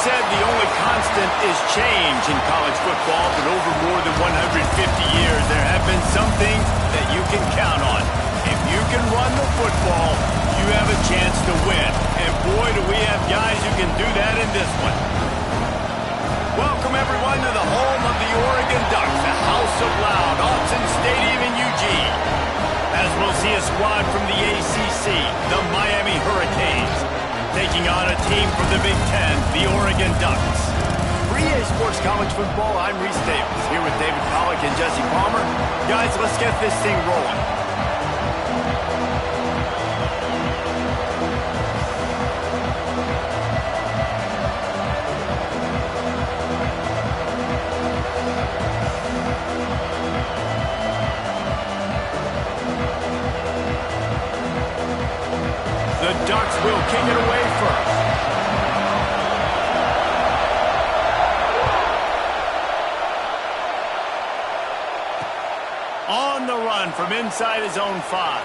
said the only constant is change in college football, but over more than 150 years, there have been some things that you can count on. If you can run the football, you have a chance to win. And boy, do we have guys who can do that in this one. Welcome, everyone, to the home of the Oregon Ducks, the House of Loud, Autzen Stadium in Eugene. As we'll see a squad from the ACC, the Miami Hurricanes, taking on a team from the Big Ten, the Oregon Ducks. For EA Sports College Football, I'm Reese Davis, here with David Pollack and Jesse Palmer. Guys, let's get this thing rolling. The Ducks will kick it away first. On the run from inside his own 5. I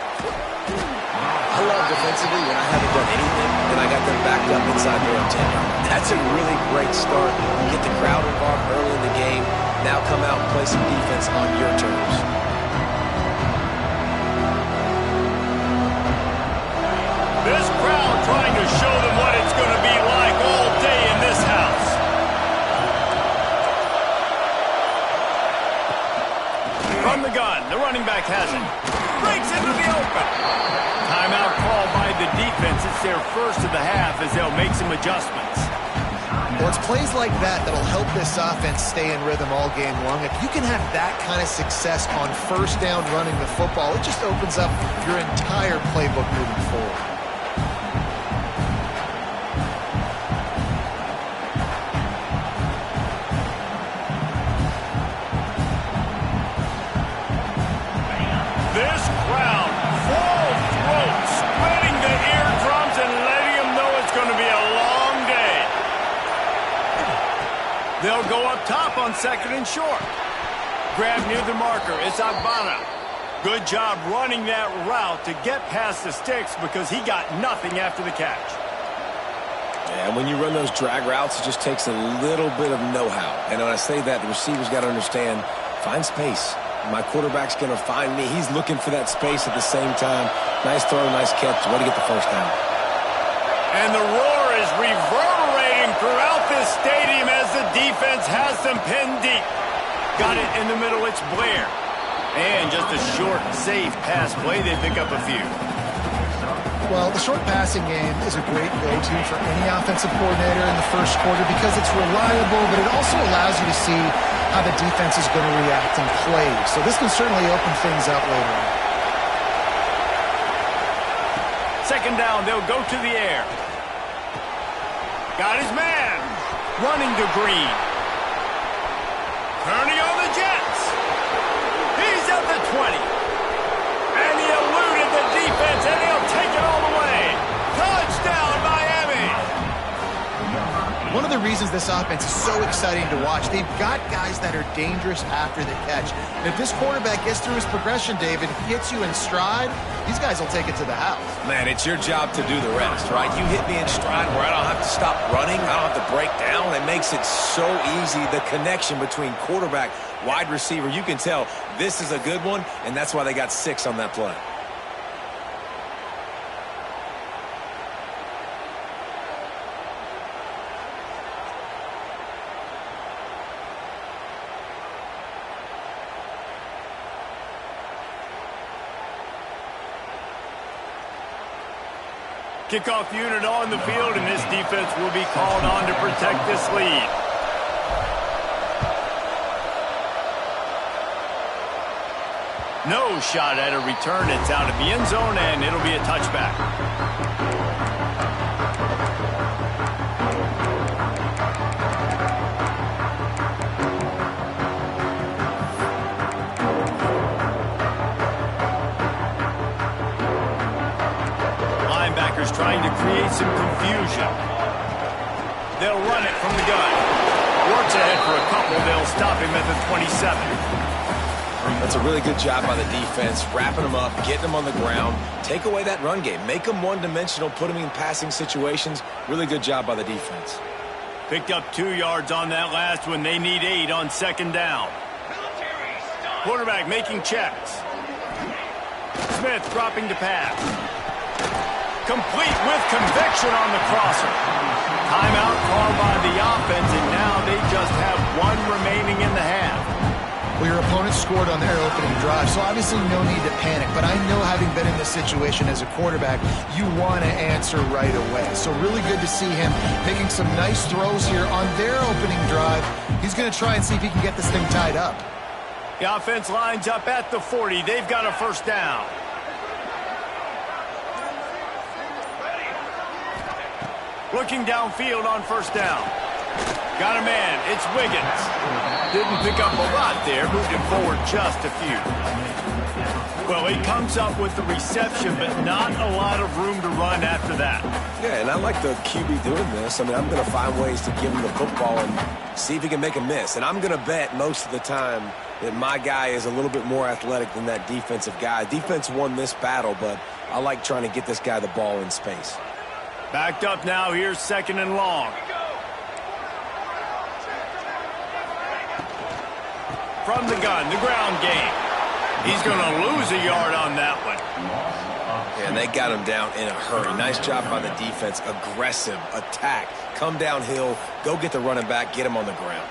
love defensively when I haven't done anything, then I got them backed up inside their own 10. That's a really great start. Get the crowd involved early in the game. Now come out and play some defense on your terms. This crowd trying to show them what it's going to be like all day in this house. From the gun, the running back has it. Breaks into the open. Timeout called by the defense. It's their first of the half as they'll make some adjustments. Well, it's plays like that that'll help this offense stay in rhythm all game long. If you can have that kind of success on first down running the football, it just opens up your entire playbook moving forward. This crowd, full throat, spreading the eardrums and letting them know it's going to be a long day. They'll go up top on 2nd and short. Grab near the marker. It's Agbana. Good job running that route to get past the sticks because he got nothing after the catch. And when you run those drag routes, it just takes a little bit of know-how. And when I say that, the receiver's got to understand, find space. My quarterback's going to find me. He's looking for that space at the same time. Nice throw, nice catch. Way to get the first down. And the roar is reverberating throughout this stadium as the defense has them pinned deep. Got it in the middle. It's Blair. And just a short, safe pass play. They pick up a few. Well, the short passing game is a great go-to for any offensive coordinator in the first quarter because it's reliable, but it also allows you to see how the defense is going to react and play. So this can certainly open things up later on. 2nd down, they'll go to the air. Got his man. Running to Green. Turning on the Jets. He's at the 20. And he eluded the defense, and he'll take it all the way. Touchdown, Miami. One of the reasons this offense is so exciting to watch, they've got guys that are dangerous after the catch. And if this quarterback gets through his progression, David, gets you in stride, these guys will take it to the house. Man, it's your job to do the rest, right? You hit me in stride where I don't have to stop running. I don't have to break down. It makes it so easy. The connection between quarterback, wide receiver, you can tell this is a good one, and that's why they got 6 on that play. Kickoff unit on the field, and this defense will be called on to protect this lead. No shot at a return. It's out of the end zone, and it'll be a touchback. Linebackers trying to create some confusion. They'll run it from the gun. Works ahead for a couple. They'll stop him at the 27. That's a really good job by the defense, wrapping them up, getting them on the ground. Take away that run game. Make them one-dimensional, put them in passing situations. Really good job by the defense. Picked up 2 yards on that last one. They need 8 on second down. Quarterback making checks. Smith dropping to pass. Complete with conviction on the crosser. Timeout called by the offense, and now they just have 1 remaining in the half. Well, your opponent scored on their opening drive, so obviously no need to panic. But I know, having been in this situation as a quarterback, you want to answer right away. So really good to see him making some nice throws here on their opening drive. He's going to try and see if he can get this thing tied up. The offense lines up at the 40. They've got a first down. Looking downfield on first down. Got a man. It's Wiggins. Didn't pick up a lot there. Moved him forward just a few. Well, he comes up with the reception, but not a lot of room to run after that. Yeah, and I like the QB doing this. I mean, I'm going to find ways to give him the football and see if he can make a miss. And I'm going to bet most of the time that my guy is a little bit more athletic than that defensive guy. Defense won this battle, but I like trying to get this guy the ball in space. Backed up now. Here's second and long. From the gun, the ground game. He's going to lose a yard on that one. Yeah, and they got him down in a hurry. Nice job by the defense. Aggressive attack. Come downhill. Go get the running back. Get him on the ground.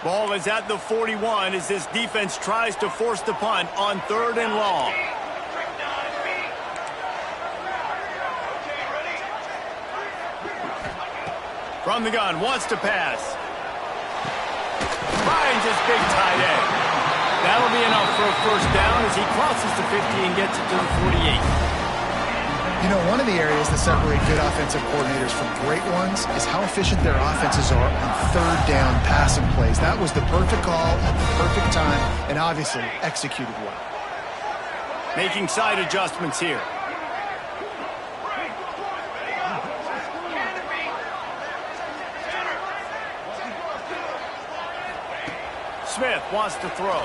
Ball is at the 41 as this defense tries to force the punt on third and long. From the gun, wants to pass. Finds his big tight end. That'll be enough for a first down as he crosses the 50 and gets it to the 48. You know, one of the areas that separate good offensive coordinators from great ones is how efficient their offenses are on third down passing plays. That was the perfect call at the perfect time and obviously executed well. Making side adjustments here. Smith wants to throw.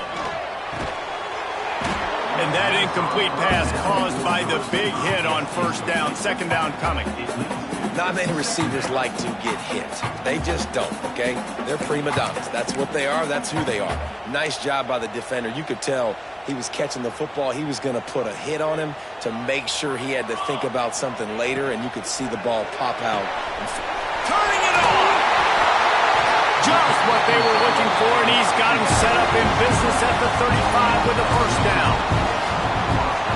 And that incomplete pass caused by the big hit on first down. Second down coming. Not many receivers like to get hit. They just don't, okay? They're prima donnas. That's what they are. That's who they are. Nice job by the defender. You could tell he was catching the football. He was going to put a hit on him to make sure he had to think about something later, and you could see the ball pop out. Turning it on! Just what they were looking for, and he's got him set up in business at the 35 with a first down.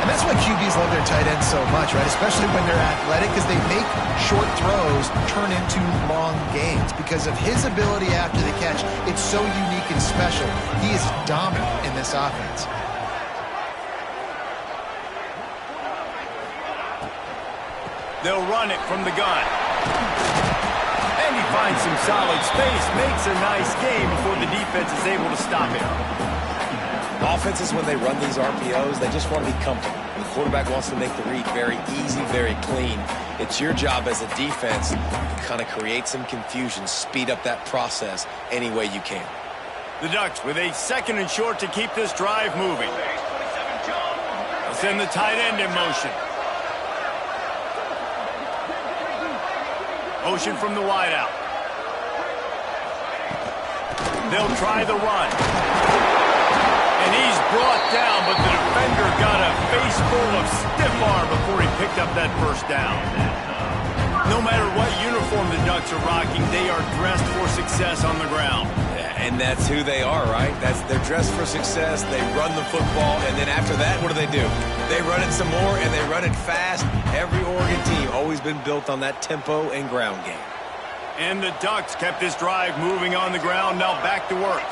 And that's why QBs love their tight ends so much, right? Especially when they're athletic, because they make short throws turn into long gains. Because of his ability after the catch, it's so unique and special. He is dominant in this offense. They'll run it from the gun. And he finds some solid space, makes a nice game before the defense is able to stop it. Offenses, when they run these RPOs, they just want to be comfortable. The quarterback wants to make the read very easy, very clean. It's your job as a defense to kind of create some confusion, speed up that process any way you can. The Ducks with a second and short to keep this drive moving. They'll send the tight end in motion. Motion from the wideout. They'll try the run. And he's brought down, but the defender got a face full of stiff arm before he picked up that first down. No matter what uniform the Ducks are rocking, they are dressed for success on the ground. And that's who they are, right? They're dressed for success. They run the football, and then after that, what do? They run it some more, and they run it fast. Every Oregon team always been built on that tempo and ground game. And the Ducks kept this drive moving on the ground. Now back to work.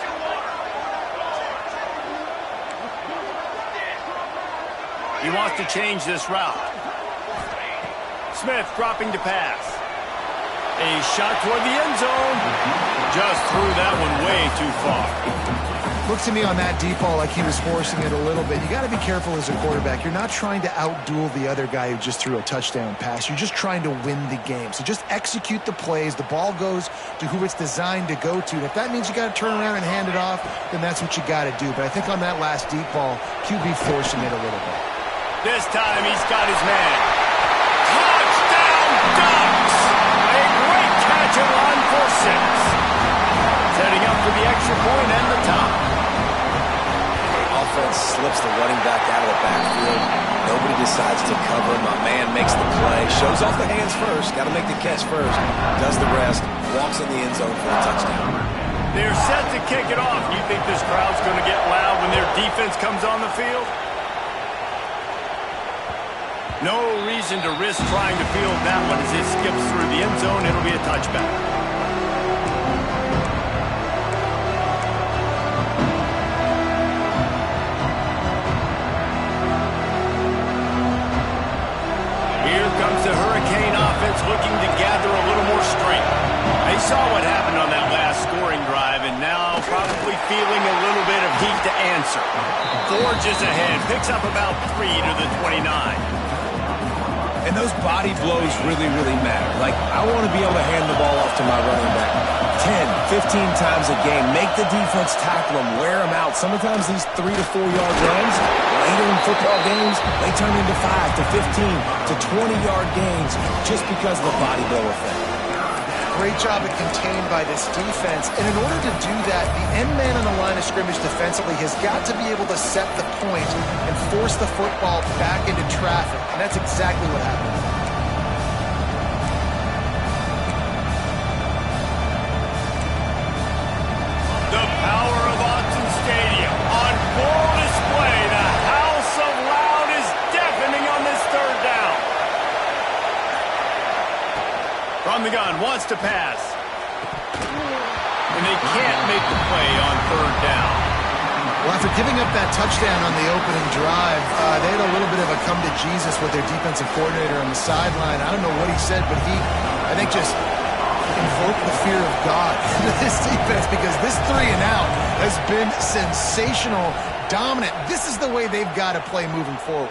He wants to change this route. Smith dropping to pass. A shot toward the end zone. Just threw that one way too far. Looks to me on that deep ball like he was forcing it a little bit. You got to be careful as a quarterback. You're not trying to outduel the other guy who just threw a touchdown pass. You're just trying to win the game. So just execute the plays. The ball goes to who it's designed to go to. And if that means you got to turn around and hand it off, then that's what you got to do. But I think on that last deep ball, QB forcing it a little bit. This time he's got his man. Touchdown Ducks! A great catch and run for 6. Setting up for the extra point and the top. Offense slips the running back out of the backfield. Nobody decides to cover. My man makes the play. Shows off the hands first. Got to make the catch first. Does the rest. Walks in the end zone for the touchdown. They're set to kick it off. You think this crowd's going to get loud when their defense comes on the field? No reason to risk trying to field that one as it skips through the end zone. It'll be a touchback. Here comes the Hurricane offense looking to gather a little more strength. They saw what happened on that last scoring drive and now probably feeling a little bit of heat to answer. Forges ahead, picks up about 3 to the 29. And those body blows really, really matter. Like, I want to be able to hand the ball off to my running back 10, 15 times a game. Make the defense tackle them, wear them out. Sometimes these 3 to 4 yard runs, later in football games, they turn into 5 to 15 to 20-yard gains just because of the body blow effect. Great job at contained by this defense. And in order to do that, the end man on the line of scrimmage defensively has got to be able to set the point and force the football back into traffic. And that's exactly what happened. The power of Autzen Stadium on full display. The house of loud is deafening on this third down. From the gun, wants to pass. And they can't make the play on third down. Well, after giving up that touchdown on the opening drive, they had a little bit of a come to Jesus with their defensive coordinator on the sideline. I don't know what he said, but he, I think, just invoked the fear of God into this defense because this 3 and out has been sensational, dominant. This is the way they've got to play moving forward.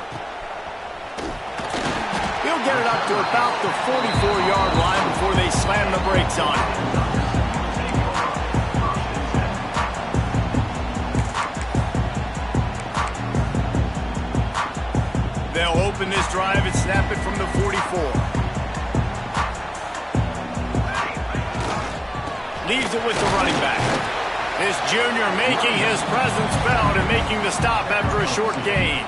He'll get it up to about the 44-yard line before they slam the brakes on it. They'll open this drive and snap it from the 44. Leaves it with the running back. This junior making his presence felt and making the stop after a short gain.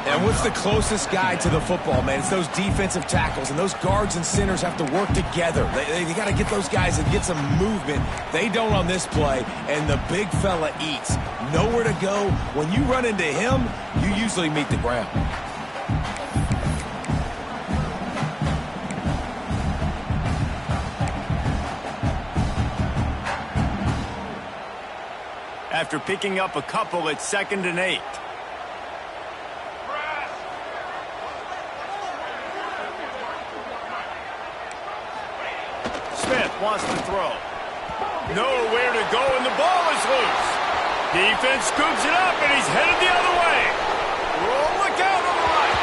And what's the closest guy to the football, man? It's those defensive tackles, and those guards and centers have to work together. They got to get those guys and get some movement. They don't on this play, and the big fella eats. Nowhere to go. When you run into him, you usually meet the ground. After picking up a couple at 2nd and 8. Smith wants to throw. Nowhere to go, and the ball is loose. Defense scoops it up, and he's headed the other way. Oh, look out on the right.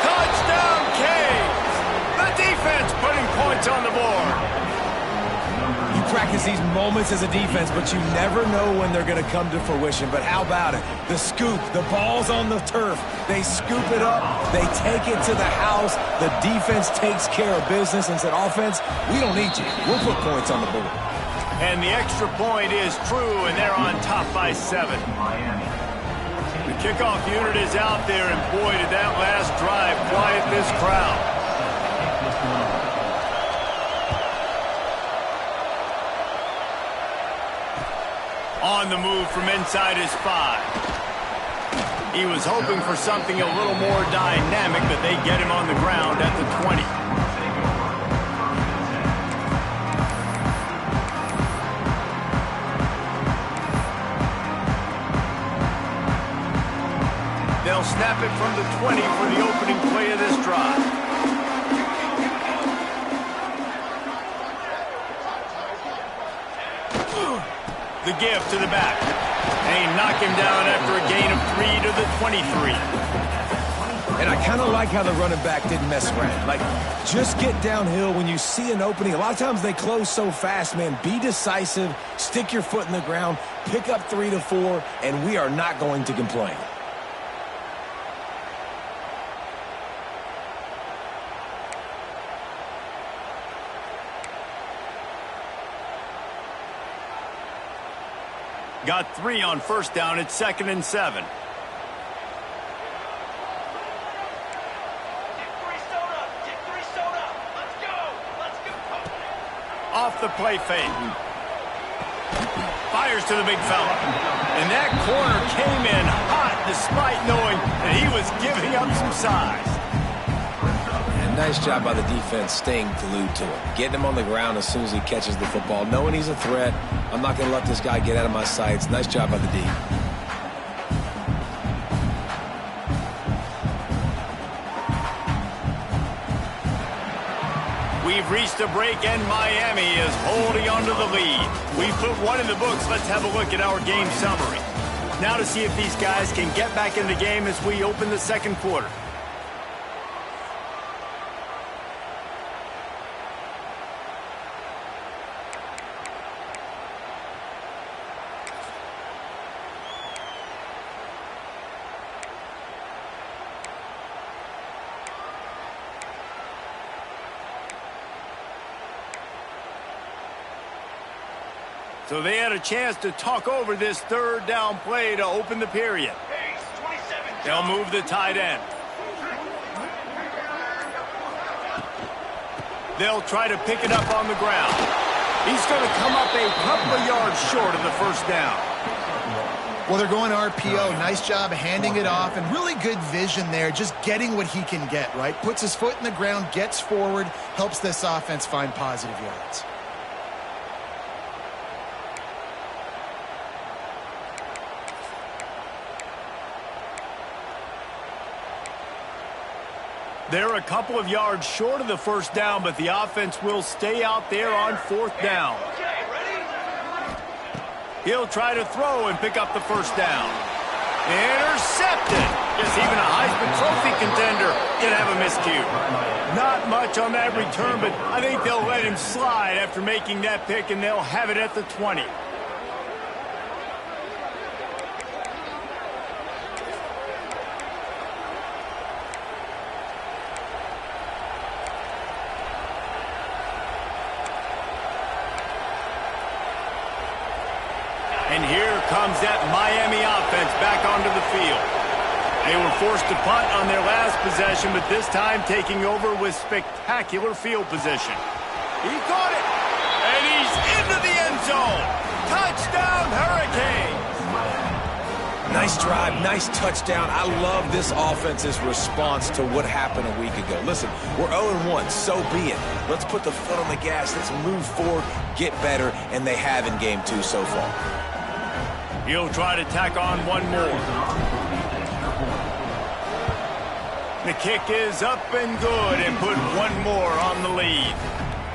Touchdown, Canes. The defense putting points on the board. You practice these moments as a defense, but you never know when they're going to come to fruition. But how about it? The scoop, the ball's on the turf. They scoop it up. They take it to the house. The defense takes care of business and said, offense, we don't need you. We'll put points on the board. And the extra point is true, and they're on top by 7. The kickoff unit is out there, and boy, did that last drive quiet this crowd. On the move from inside his 5. He was hoping for something a little more dynamic, but they get him on the ground at the 20. They'll snap it from the 20 for the opening play of this drive. The give to the back. They knock him down after a gain of 3 to the 23. And I kind of like how the running back didn't mess around. Like, just get downhill when you see an opening. A lot of times they close so fast, man. Be decisive, stick your foot in the ground, pick up 3 to 4, and we are not going to complain. Got 3 on first down. It's 2nd and 7. Off the play fake. Fires to the big fella. And that corner came in hot despite knowing that he was giving up some size. And nice job by the defense staying glued to him. Getting him on the ground as soon as he catches the football. Knowing he's a threat. I'm not going to let this guy get out of my sights. Nice job by the D. We've reached a break, and Miami is holding on to the lead. We've put one in the books. Let's have a look at our game summary. Now to see if these guys can get back in the game as we open the second quarter. So they had a chance to talk over this third down play to open the period. They'll move the tight end. They'll try to pick it up on the ground. He's going to come up a couple of yards short of the first down. Well, they're going RPO. Nice job handing it off, and really good vision there, just getting what he can get, right? Puts his foot in the ground, gets forward, helps this offense find positive yards. They're a couple of yards short of the first down, but the offense will stay out there on fourth down. He'll try to throw and pick up the first down. Intercepted. Guess even a Heisman Trophy contender can have a miscue. Not much on that return, but I think they'll let him slide after making that pick, and they'll have it at the 20. And here comes that Miami offense back onto the field. They were forced to punt on their last possession, but this time taking over with spectacular field position. He caught it, and he's into the end zone. Touchdown, Hurricanes! Nice drive, nice touchdown. I love this offense's response to what happened a week ago. Listen, we're 0-1, so be it. Let's put the foot on the gas. Let's move forward, get better, and they have in game 2 so far. He'll try to tack on one more. The kick is up and good and put one more on the lead.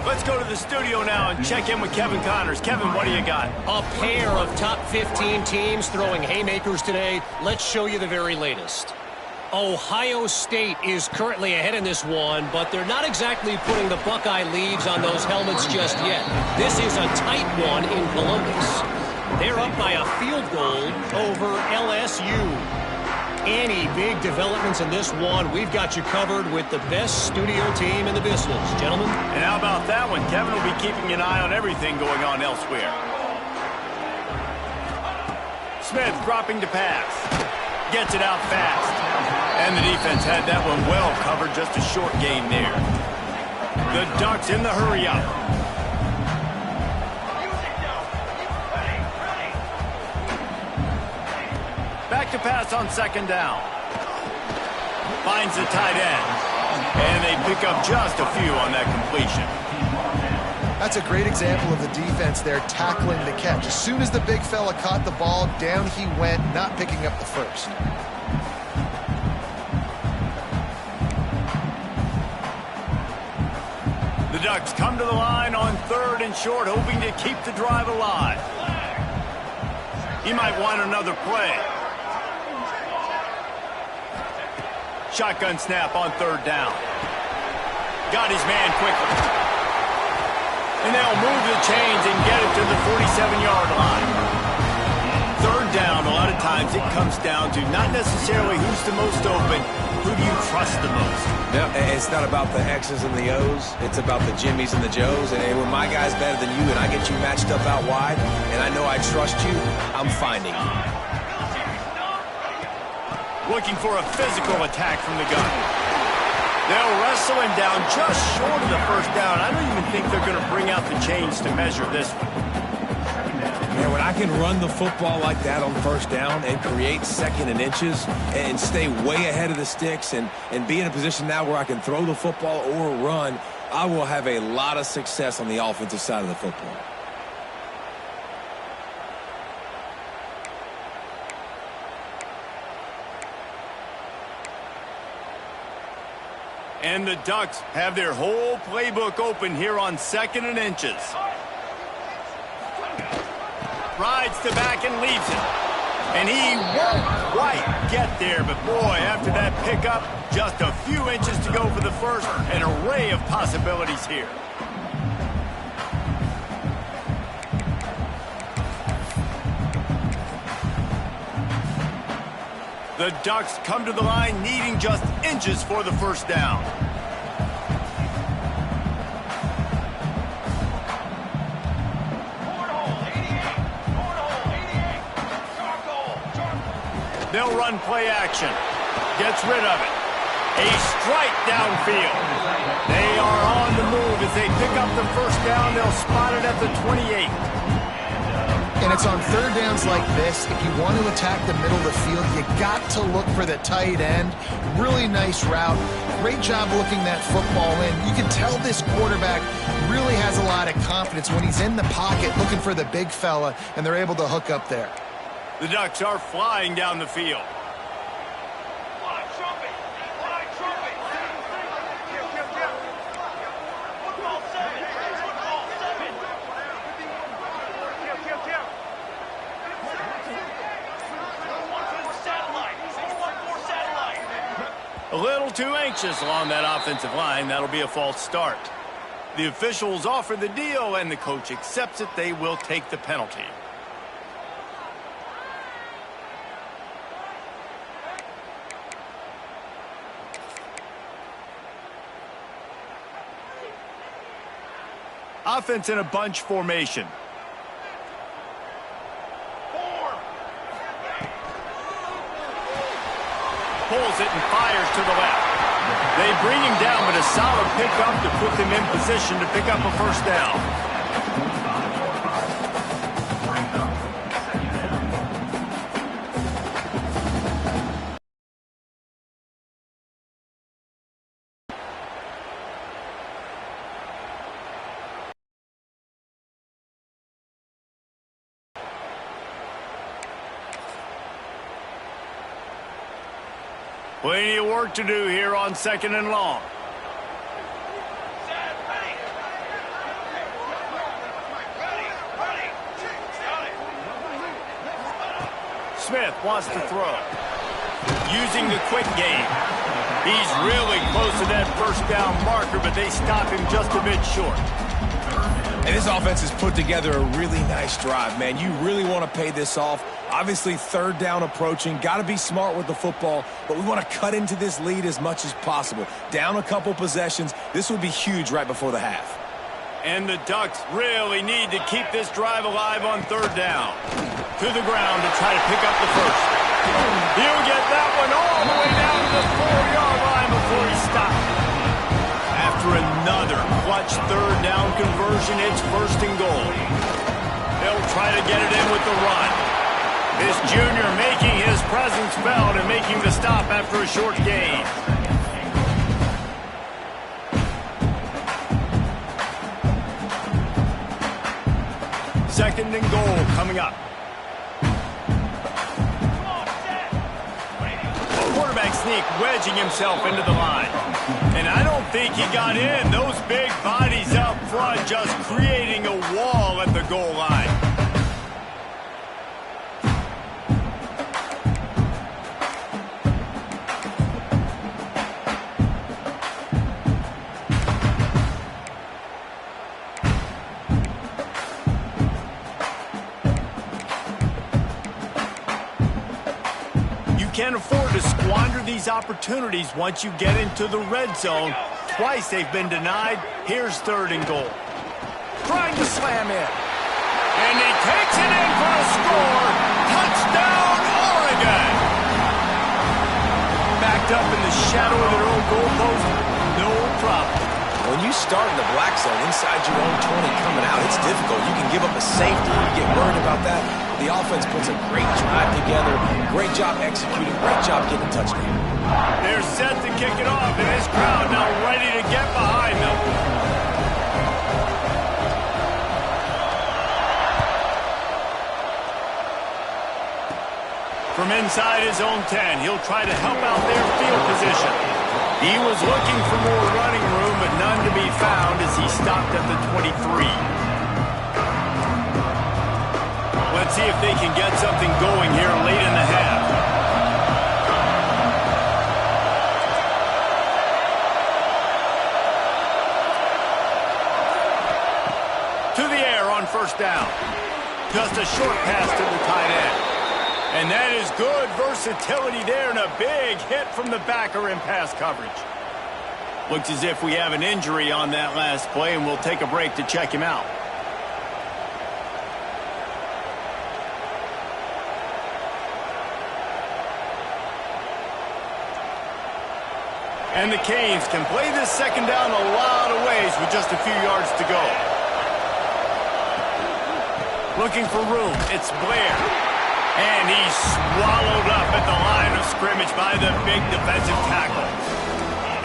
Let's go to the studio now and check in with Kevin Connors. Kevin, what do you got? A pair of top 15 teams throwing haymakers today. Let's show you the very latest. Ohio State is currently ahead in this one, but they're not exactly putting the Buckeye leads on those helmets just yet. This is a tight one in Columbus. They're up by a field goal over LSU. Any big developments in this one, we've got you covered with the best studio team in the business, gentlemen. And how about that one? Kevin will be keeping an eye on everything going on elsewhere. Smith dropping to pass. Gets it out fast. And the defense had that one well covered, just a short gain there. The Ducks in the hurry-up. Back to pass on second down. Finds the tight end. And they pick up just a few on that completion. That's a great example of the defense there tackling the catch. As soon as the big fella caught the ball, down he went, not picking up the first. The Ducks come to the line on third and short, hoping to keep the drive alive. He might want another play. Shotgun snap on third down. Got his man quickly. And they'll move the chains and get it to the 47-yard line. Third down, a lot of times times it comes down to not necessarily who's the most open, who do you trust the most? No, it's not about the X's and the O's. It's about the Jimmys and the Joes. And when my guy's better than you and I get you matched up out wide and I know I trust you, I'm finding you. Looking for a physical attack from the gun. They'll wrestle him down just short of the first down. I don't even think they're going to bring out the chains to measure this one. Man, when I can run the football like that on first down and create second and inches and stay way ahead of the sticks and be in a position now where I can throw the football or run, I will have a lot of success on the offensive side of the football. And the Ducks have their whole playbook open here on second and inches. Rides to back and leaves it. And he won't quite get there, but boy, after that pickup, just a few inches to go for the first. An array of possibilities here. The Ducks come to the line needing just inches for the first down. They'll run play action. Gets rid of it. A strike downfield. They are on the move as they pick up the first down. They'll spot it at the 28. And it's on third downs like this, if you want to attack the middle of the field, you got to look for the tight end. Really nice route. Great job looking that football in. You can tell this quarterback really has a lot of confidence when he's in the pocket looking for the big fella, and they're able to hook up there. The Ducks are flying down the field. A little too anxious along that offensive line. That'll be a false start. The officials offer the deal, and the coach accepts it. They will take the penalty. Offense in a bunch formation. Pulls it and fires to the left. They bring him down, but a solid pickup to put them in position to pick up a first down. Plenty of work to do here on second and long. Smith wants to throw. Using the quick game. He's really close to that first down marker, but they stop him just a bit short. And this offense has put together a really nice drive, man. You really want to pay this off. Obviously, third down approaching. Got to be smart with the football, but we want to cut into this lead as much as possible. Down a couple possessions. This would be huge right before the half. And the Ducks really need to keep this drive alive on third down. To the ground to try to pick up the first. He'll get that one all the way down to the 4-yard line before he stops. After another clutch third down conversion, it's first and goal. They'll try to get it in with the run. This junior making his presence felt and making the stop after a short gain. Second and goal coming up. Quarterback sneak wedging himself into the line. And I don't think he got in. Those big bodies up front just creating a wall at the goal line. can't afford to squander these opportunities once you get into the red zone. Twice they've been denied. Here's 3rd and goal. Trying to slam in. And he takes it in for a score. Touchdown, Oregon. Backed up in the shadow of their own goalpost, no problem. When you start in the black zone inside your own 20 coming out, it's difficult. You can give up a safety. You get worried about that. The offense puts a great drive together. Great job executing. Great job getting a touchdown. They're set to kick it off, and this crowd now ready to get behind them. From inside his own 10, he'll try to help out their field position. He was looking for more running room, but none to be found as he stopped at the 23. Let's see if they can get something going here late in the half. To the air on 1st down. Just a short pass to the tight end. And that is good versatility there and a big hit from the backer in pass coverage. Looks as if we have an injury on that last play, and we'll take a break to check him out. And the Canes can play this 2nd down a lot of ways with just a few yards to go. Looking for room, it's Blair. And he's swallowed up at the line of scrimmage by the big defensive tackle.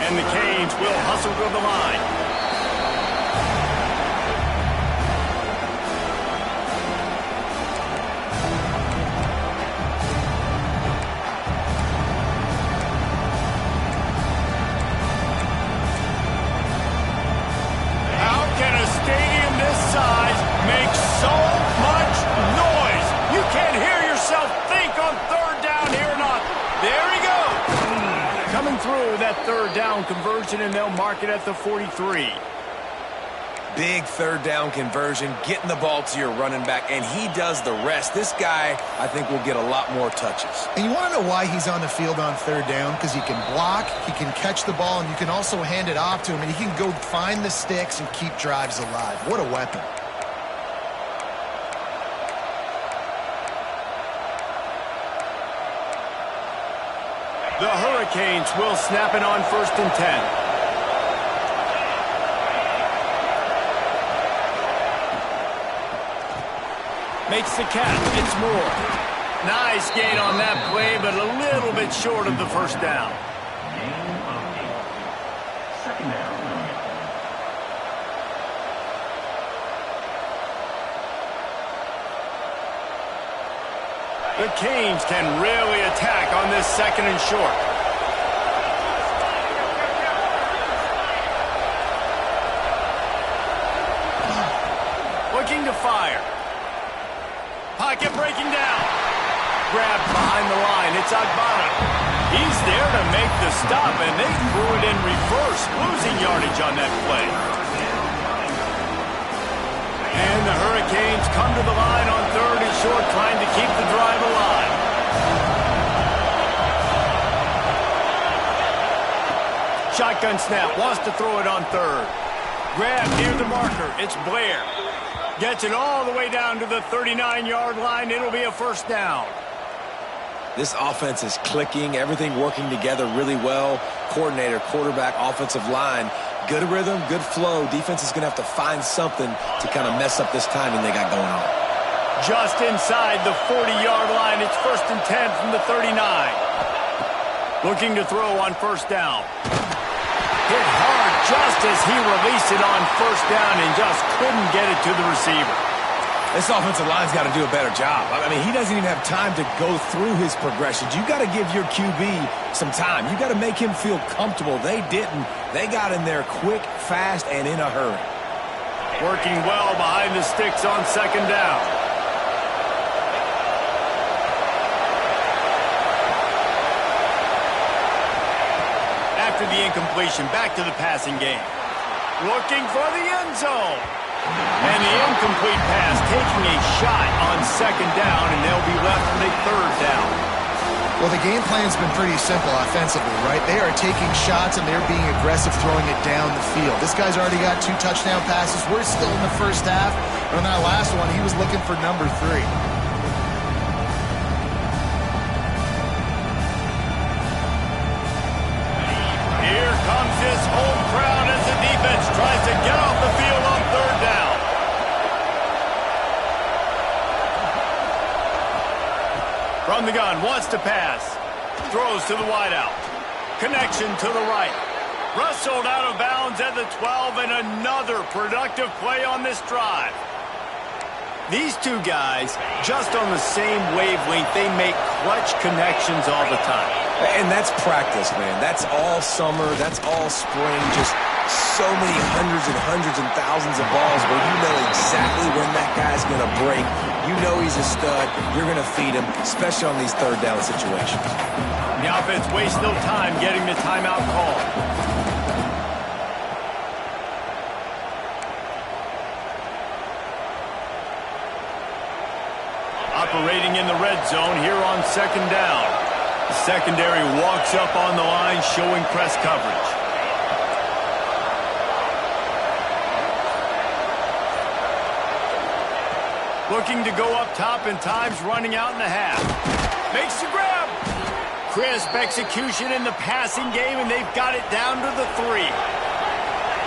And the Canes will hustle to the line. How can a stadium this size make so much noise? You can't hear yourself think on 3rd down here or not. There he goes. Coming through that 3rd down conversion, and they'll mark it at the 43. Big 3rd down conversion, getting the ball to your running back, and he does the rest. This guy, I think, will get a lot more touches. And you want to know why he's on the field on 3rd down? Because he can block, he can catch the ball, and you can also hand it off to him, and he can go find the sticks and keep drives alive. What a weapon. The Hurricanes will snap it on 1st and 10. Makes the catch. It's Moore. Nice gain on that play, but a little bit short of the 1st down. The Canes can really attack on this 2nd and short. Looking to fire. Pocket breaking down. Grabbed behind the line. It's Agbana. He's there to make the stop, and they threw it in reverse, losing yardage on that play. And the Hurricanes come to the line on 3rd and short, trying to keep the drive alive. Shotgun snap, wants to throw it on 3rd. Grab near the marker, it's Blair. Gets it all the way down to the 39-yard line. It'll be a 1st down. This offense is clicking, everything working together really well. Coordinator, quarterback, offensive line. Good rhythm, good flow. Defense is going to have to find something to kind of mess up this timing they got going on. Just inside the 40-yard line. It's 1st and 10 from the 39. Looking to throw on 1st down. Hit hard just as he released it on 1st down and just couldn't get it to the receiver. This offensive line's got to do a better job. I mean, he doesn't even have time to go through his progressions. You got to give your QB some time. You got to make him feel comfortable. They didn't. They got in there quick, fast, and in a hurry. Working well behind the sticks on 2nd down. After the incompletion, back to the passing game. Looking for the end zone. And the incomplete pass taking a shot on 2nd down, and they'll be left with a 3rd down. Well, the game plan's been pretty simple offensively, right? They are taking shots and they're being aggressive throwing it down the field. This guy's already got 2 touchdown passes. We're still in the first half. And on that last one, he was looking for number 3. Here comes this home crowd as the defense tries to get off the field on 3rd down. From the gun, wants to pass. Throws to the wideout. Connection to the right. Wrestled out of bounds at the 12, and another productive play on this drive. These two guys, just on the same wavelength, they make clutch connections all the time. And that's practice, man. That's all summer. That's all spring. Just so many hundreds and thousands of balls where you know exactly when that guy's going to break. You know he's a stud. You're going to feed him, especially on these 3rd down situations. The offense wastes no time getting the timeout call. Operating in the red zone here on 2nd down. The secondary walks up on the line, showing press coverage. Looking to go up top, and time's running out in the half. Makes the grab. Crisp execution in the passing game, and they've got it down to the 3.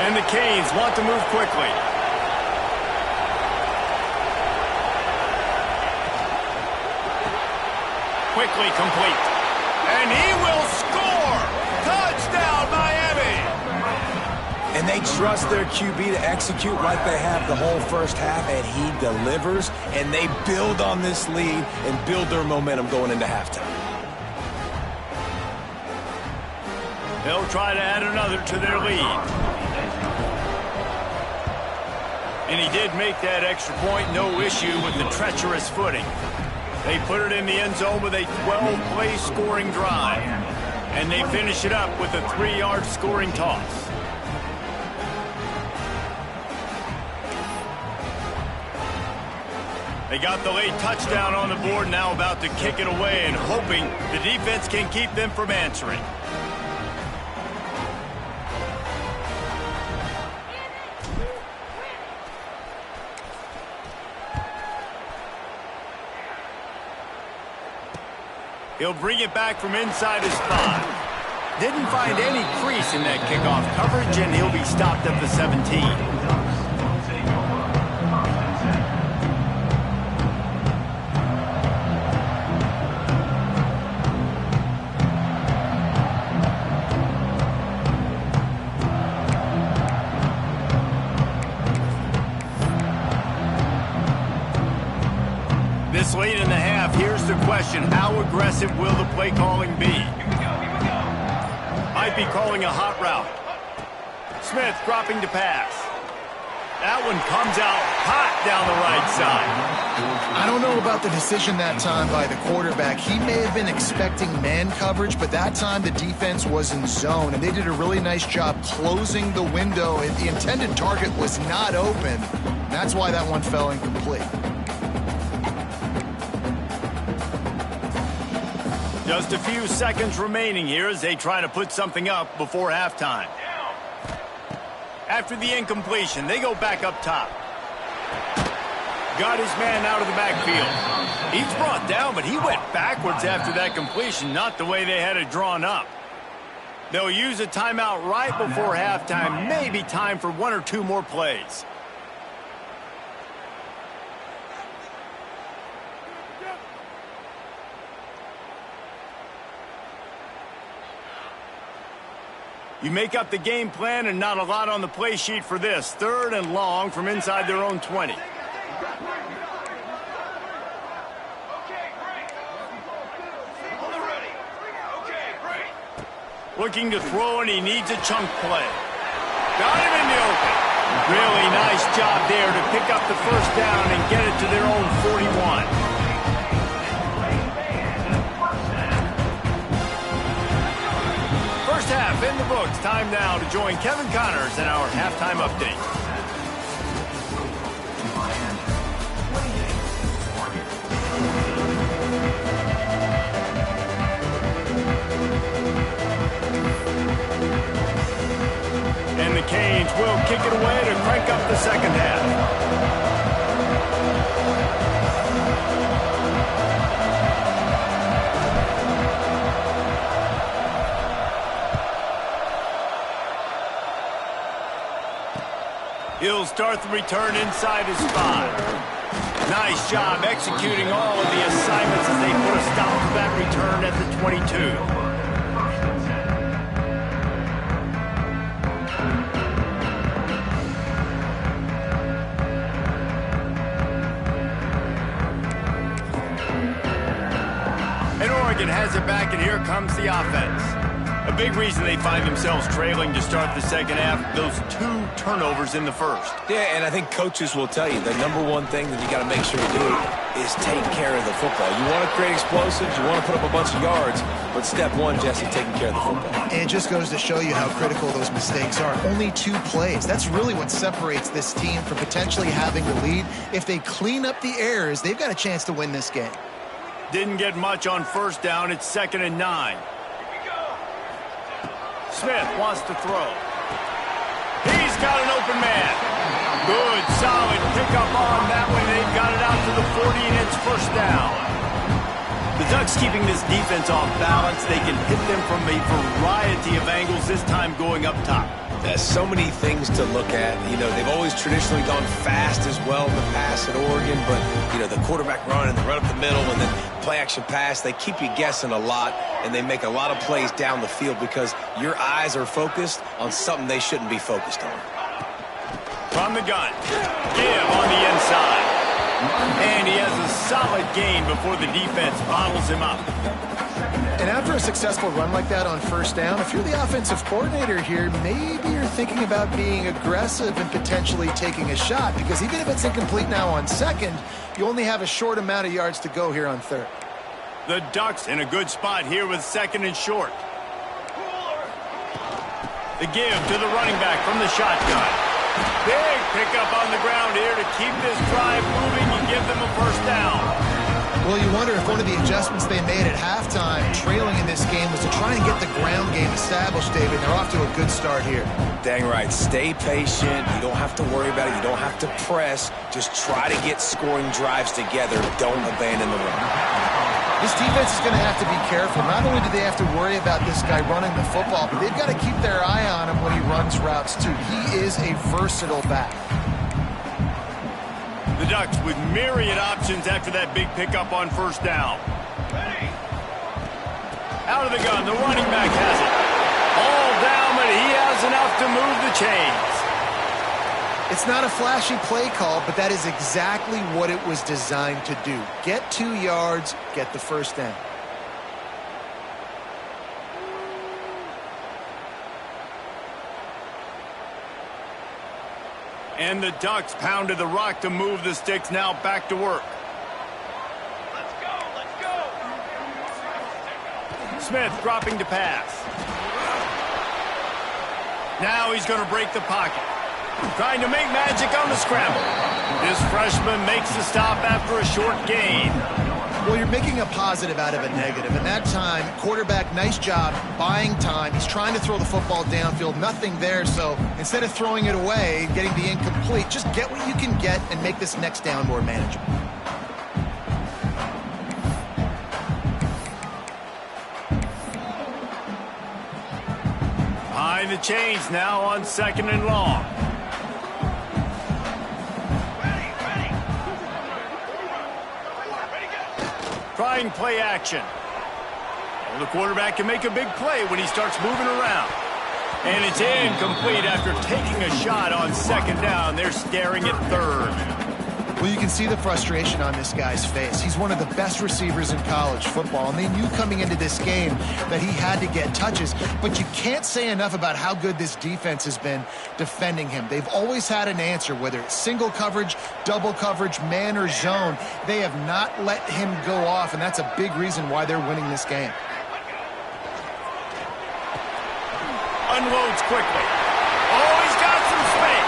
And the Canes want to move quickly. Quickly complete. And he will score! Touchdown, Miami! And they trust their QB to execute like they have the whole first half, and he delivers, and they build on this lead and build their momentum going into halftime. They'll try to add another to their lead. And he did make that extra point, no issue with the treacherous footing. They put it in the end zone with a 12-play scoring drive. And they finish it up with a 3-yard scoring toss. They got the late touchdown on the board, now about to kick it away and hoping the defense can keep them from answering. He'll bring it back from inside his 5. Didn't find any crease in that kickoff coverage, and he'll be stopped at the 17. This late in the half, here's the question. How aggressive will the play calling be? Might be calling a hot route. Smith dropping to pass. That one comes out hot down the right side. I don't know about the decision that time by the quarterback. He may have been expecting man coverage, but that time the defense was in zone, and they did a really nice job closing the window. The intended target was not open. That's why that one fell incomplete. Just a few seconds remaining here as they try to put something up before halftime. After the incompletion, they go back up top. Got his man out of the backfield. He's brought down, but he went backwards after that completion, not the way they had it drawn up. They'll use a timeout right before halftime, maybe time for 1 or 2 more plays. You make up the game plan and not a lot on the play sheet for this. 3rd and long from inside their own 20. Looking to throw, and he needs a chunk play. Got him in the open. Really nice job there to pick up the first down and get it to their own 41. First half in the books. Time now to join Kevin Connors in our halftime update. kick it away to crank up the second half. He'll start the return inside his 5. Nice job executing all of the assignments as they put a stop to that return at the 22. And Oregon has it back, and here comes the offense. A big reason they find themselves trailing to start the second half, those 2 turnovers in the first. Yeah, and I think coaches will tell you the number one thing that you got to make sure to do is take care of the football. You want to create explosives, you want to put up a bunch of yards, but step one, Jesse, taking care of the football. And it just goes to show you how critical those mistakes are. Only 2 plays. That's really what separates this team from potentially having the lead. If they clean up the errors, they've got a chance to win this game. Didn't get much on first down. It's 2nd and 9. Smith wants to throw. He's got an open man. Good, solid pickup on that one. They've got it out to the 40, and it's first down. The Ducks keeping this defense off balance. They can hit them from a variety of angles, this time going up top. There's so many things to look at. You know, they've always traditionally gone fast as well in the past at Oregon, but, you know, the quarterback run and the run up the middle and then play-action pass, they keep you guessing a lot, and they make a lot of plays down the field because your eyes are focused on something they shouldn't be focused on. From the gun, give on the inside. And he has a solid gain before the defense bottles him up. And after a successful run like that on first down, if you're the offensive coordinator here, maybe you're thinking about being aggressive and potentially taking a shot, because even if it's incomplete now on second, you only have a short amount of yards to go here on third. The Ducks in a good spot here with 2nd and short. The give to the running back from the shotgun. Big pickup on the ground here to keep this drive moving and give them a first down. Well, you wonder if one of the adjustments they made at halftime, trailing in this game, was to try and get the ground game established, David. They're off to a good start here. Dang right. Stay patient. You don't have to worry about it. You don't have to press. Just try to get scoring drives together. Don't abandon the run. This defense is going to have to be careful. Not only do they have to worry about this guy running the football, but they've got to keep their eye on him when he runs routes, too. He is a versatile back. The Ducks with myriad options after that big pickup on first down. Out of the gun, the running back has it. All down, but he has enough to move the chains. It's not a flashy play call, but that is exactly what it was designed to do. Get 2 yards, get the first down. And the Ducks pounded the rock to move the sticks, now back to work. Let's go, let's go. Smith dropping to pass. Now he's going to break the pocket. Trying to make magic on the scramble. This freshman makes the stop after a short gain. Well, you're making a positive out of a negative. And that time, quarterback, nice job, buying time. He's trying to throw the football downfield. Nothing there, so instead of throwing it away, getting the incomplete, just get what you can get and make this next down more manageable. Behind the chains now on 2nd and long. Trying play action. Well, the quarterback can make a big play when he starts moving around. And it's incomplete after taking a shot on 2nd down. They're staring at 3rd. Well, you can see the frustration on this guy's face. He's one of the best receivers in college football, and they knew coming into this game that he had to get touches. But you can't say enough about how good this defense has been defending him. They've always had an answer, whether it's single coverage, double coverage, man or zone. They have not let him go off, and that's a big reason why they're winning this game. Unloads quickly. Oh, he's got some space.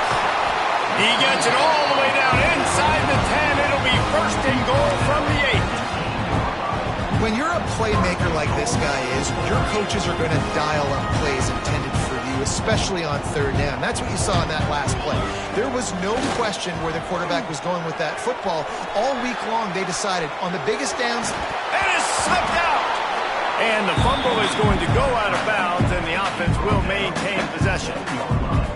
He gets it all the way down inside the 10. It'll be 1st and goal from the 8. When you're a playmaker like this guy is, your coaches are going to dial up plays intended for you. especially on third down. That's what you saw in that last play. There was no question where the quarterback was going with that football. All week long, they decided on the biggest downs. And it's slipped out. And the fumble is going to go out of bounds, and the offense will maintain possession.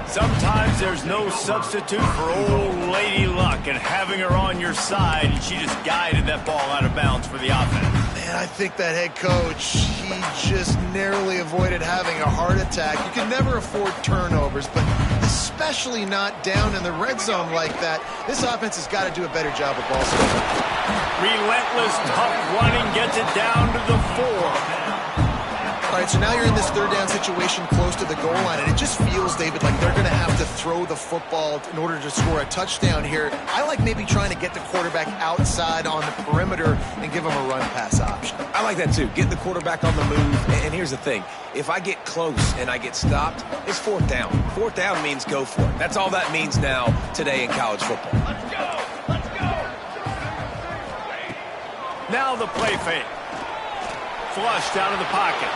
Sometimes there's no substitute for old Lady Luck, and having her on your side, and she just guided that ball out of bounds for the offense. Man, I think that head coach, he just narrowly avoided having a heart attack. You can never afford turnovers, but especially not down in the red zone like that. This offense has got to do a better job of ball skills. Relentless, tough running gets it down to the 4. All right, so now you're in this third down situation close to the goal line, and it just feels, David, like they're going to have to throw the football in order to score a touchdown here. I like maybe trying to get the quarterback outside on the perimeter and give him a run-pass option. I like that too. Get the quarterback on the move. And here's the thing. If I get close and I get stopped, it's fourth down. Fourth down means go for it. That's all that means now today in college football. Let's go! Let's go! Now the play fake. Flushed out of the pocket.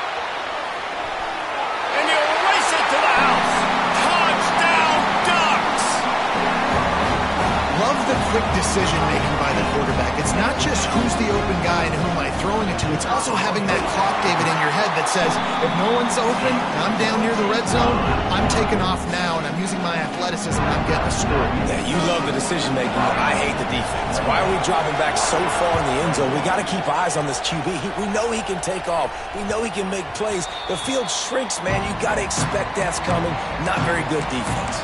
And he'll race it to the house. Touchdown, Ducks! Love the quick decision-making by the quarterback. It's not just who's the open guy and who am I throwing it to. It's also having that clock, David, in your head that says, if no one's open and I'm down near the red zone, I'm taking off now and I'm using my athleticism and I'm getting a score. Yeah, you love the decision-making, but I hate the defense. Why are we dropping back so far in the end zone? We got to keep eyes on this QB. We know he can take off. We know he can make plays. The field shrinks, man. You got to expect that's coming. Not very good defense.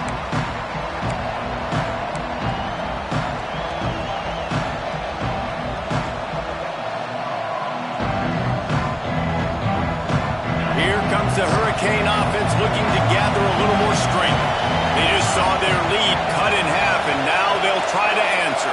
The Hurricane offense looking to gather a little more strength. They just saw their lead cut in half, and now they'll try to answer.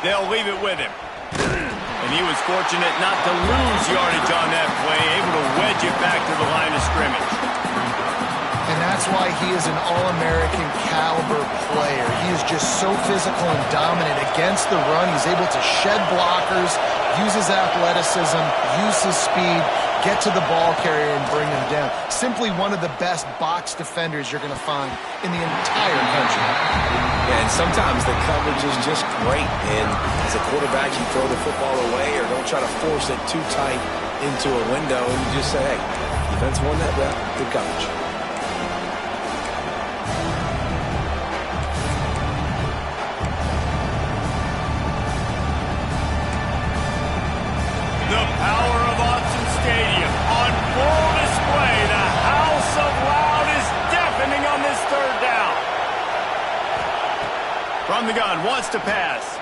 They'll leave it with him. And he was fortunate not to lose yardage on that play, able to wedge it back to the line of scrimmage. And that's why he is an All-American caliber player. He is just so physical and dominant against the run. He's able to shed blockers, use his athleticism, use his speed, get to the ball carrier and bring him down. Simply one of the best box defenders you're going to find in the entire country. Yeah, and sometimes the coverage is just great. And as a quarterback, you throw the football away or don't try to force it too tight into a window and you just say, hey, defense won that rep, good coverage. From the gun, wants to pass.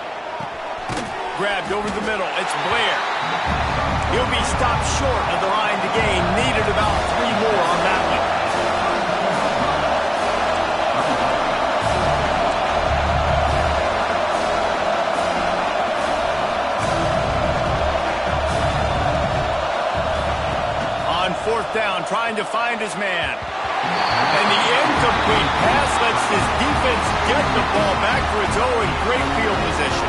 Grabbed over the middle. It's Blair. He'll be stopped short of the line to gain. Needed about 3 more on that one. On fourth down, trying to find his man. And the incomplete pass lets his defense get the ball back for its own great field position.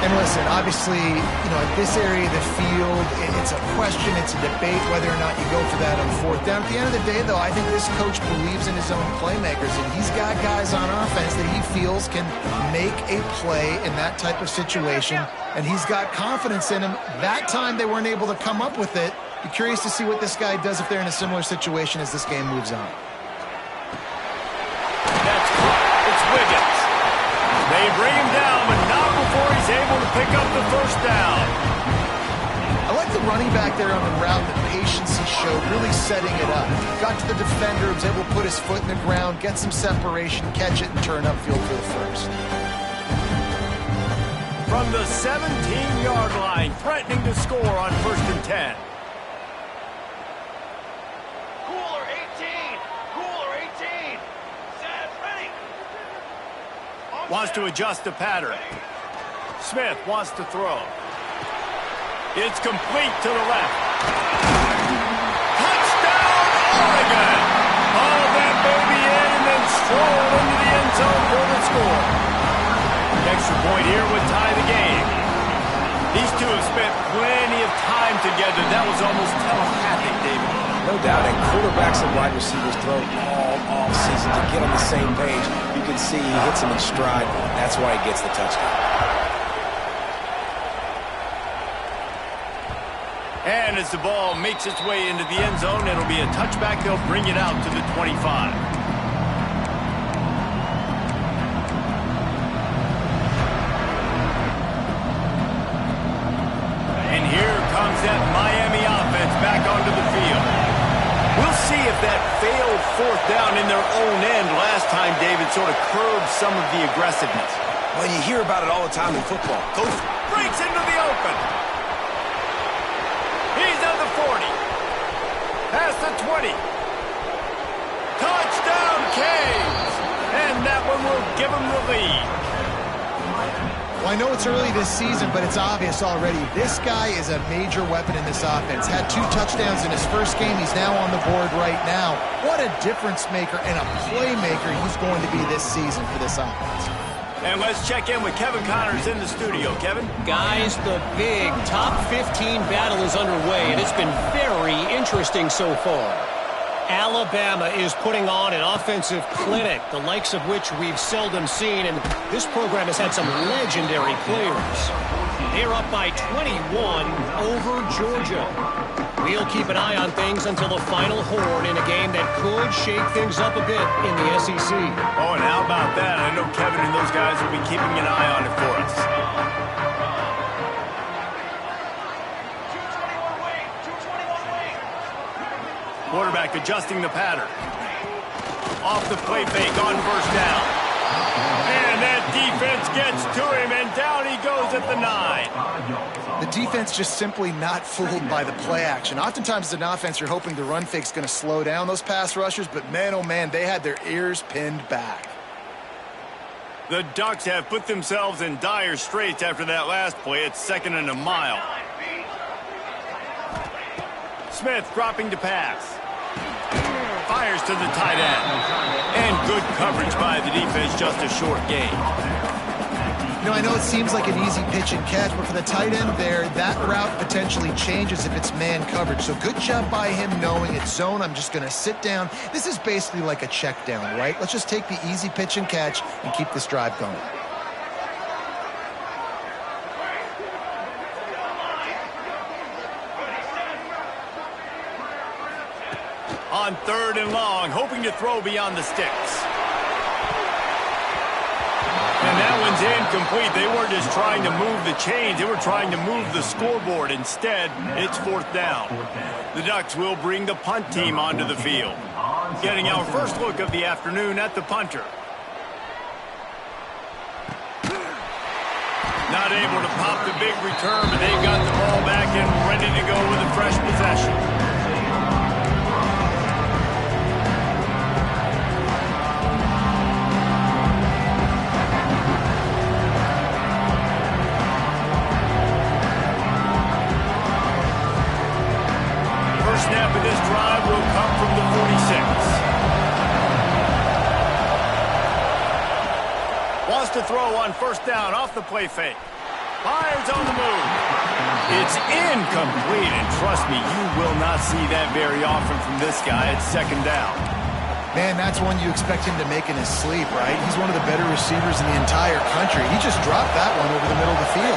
And listen, obviously, at this area of the field, it's a question, it's a debate whether or not you go for that on fourth down. At the end of the day, though, I think this coach believes in his own playmakers, and he's got guys on offense that he feels can make a play in that type of situation, and he's got confidence in him. That time they weren't able to come up with it. Be curious to see what this guy does if they're in a similar situation as this game moves on. That's caught. It's Wiggins. They bring him down, but not before he's able to pick up the first down. I like the running back there on the route, the patience he showed, really setting it up. Got to the defender, was able to put his foot in the ground, get some separation, catch it, and turn upfield for the first. From the 17-yard line, threatening to score on 1st and 10. Wants to adjust the pattern. Smith wants to throw. It's complete to the left. Touchdown, Oregon! All that baby in and then stroll into the end zone for the score. The extra point here would tie the game. These two have spent plenty of time together. That was almost telepathic, David. No doubt, and quarterbacks and wide receivers throw all off-season to get on the same page. You can see he hits them in stride. That's why he gets the touchdown. And as the ball makes its way into the end zone, it'll be a touchback. They'll bring it out to the 25. And here comes that Miami offense back onto the field. We'll see if that failed fourth down in their own end last time, David, sort of curbed some of the aggressiveness. Well, you hear about it all the time in football. Breaks into the open. He's at the 40. Past the 20. Touchdown, Canes! And that one will give him the lead. Well, I know it's early this season, but it's obvious already. This guy is a major weapon in this offense. Had 2 touchdowns in his first game. He's now on the board right now. What a difference maker and a playmaker he's going to be this season for this offense. And let's check in with Kevin Connors in the studio. Kevin? Guys, the big top 15 battle is underway, and it's been very interesting so far. Alabama is putting on an offensive clinic, the likes of which we've seldom seen, and this program has had some legendary players. They're up by 21 over Georgia. We'll keep an eye on things until the final horn in a game that could shake things up a bit in the SEC. Oh, and how about that? I know Kevin and those guys will be keeping an eye on it for us. Quarterback adjusting the pattern. Off the play fake on first down. And that defense gets to him, and down he goes at the 9. The defense just simply not fooled by the play action. Oftentimes as an offense, you're hoping the run fake's going to slow down those pass rushers, but man, oh man, they had their ears pinned back. The Ducks have put themselves in dire straits after that last play. It's 2nd and a mile. Smith dropping to pass. Fires to the tight end. And good coverage by the defense, just a short gain. You know, I know it seems like an easy pitch and catch, but for the tight end there, that route potentially changes if it's man coverage. So good job by him knowing it's zone. I'm just going to sit down. This is basically like a check down, right? Let's just take the easy pitch and catch and keep this drive going. On 3rd and long, hoping to throw beyond the sticks. And that one's incomplete. They weren't just trying to move the chains. They were trying to move the scoreboard. Instead, it's 4th down. The Ducks will bring the punt team onto the field. Getting our first look of the afternoon at the punter. Not able to pop the big return, but they've got the ball back and ready to go with a fresh possession. Snap of this drive will come from the 46. Wants to throw on first down off the play fake. Fires on the move. It's incomplete, and trust me, you will not see that very often from this guy. It's 2nd down. Man, that's one you expect him to make in his sleep, right? He's one of the better receivers in the entire country. He just dropped that one over the middle of the field.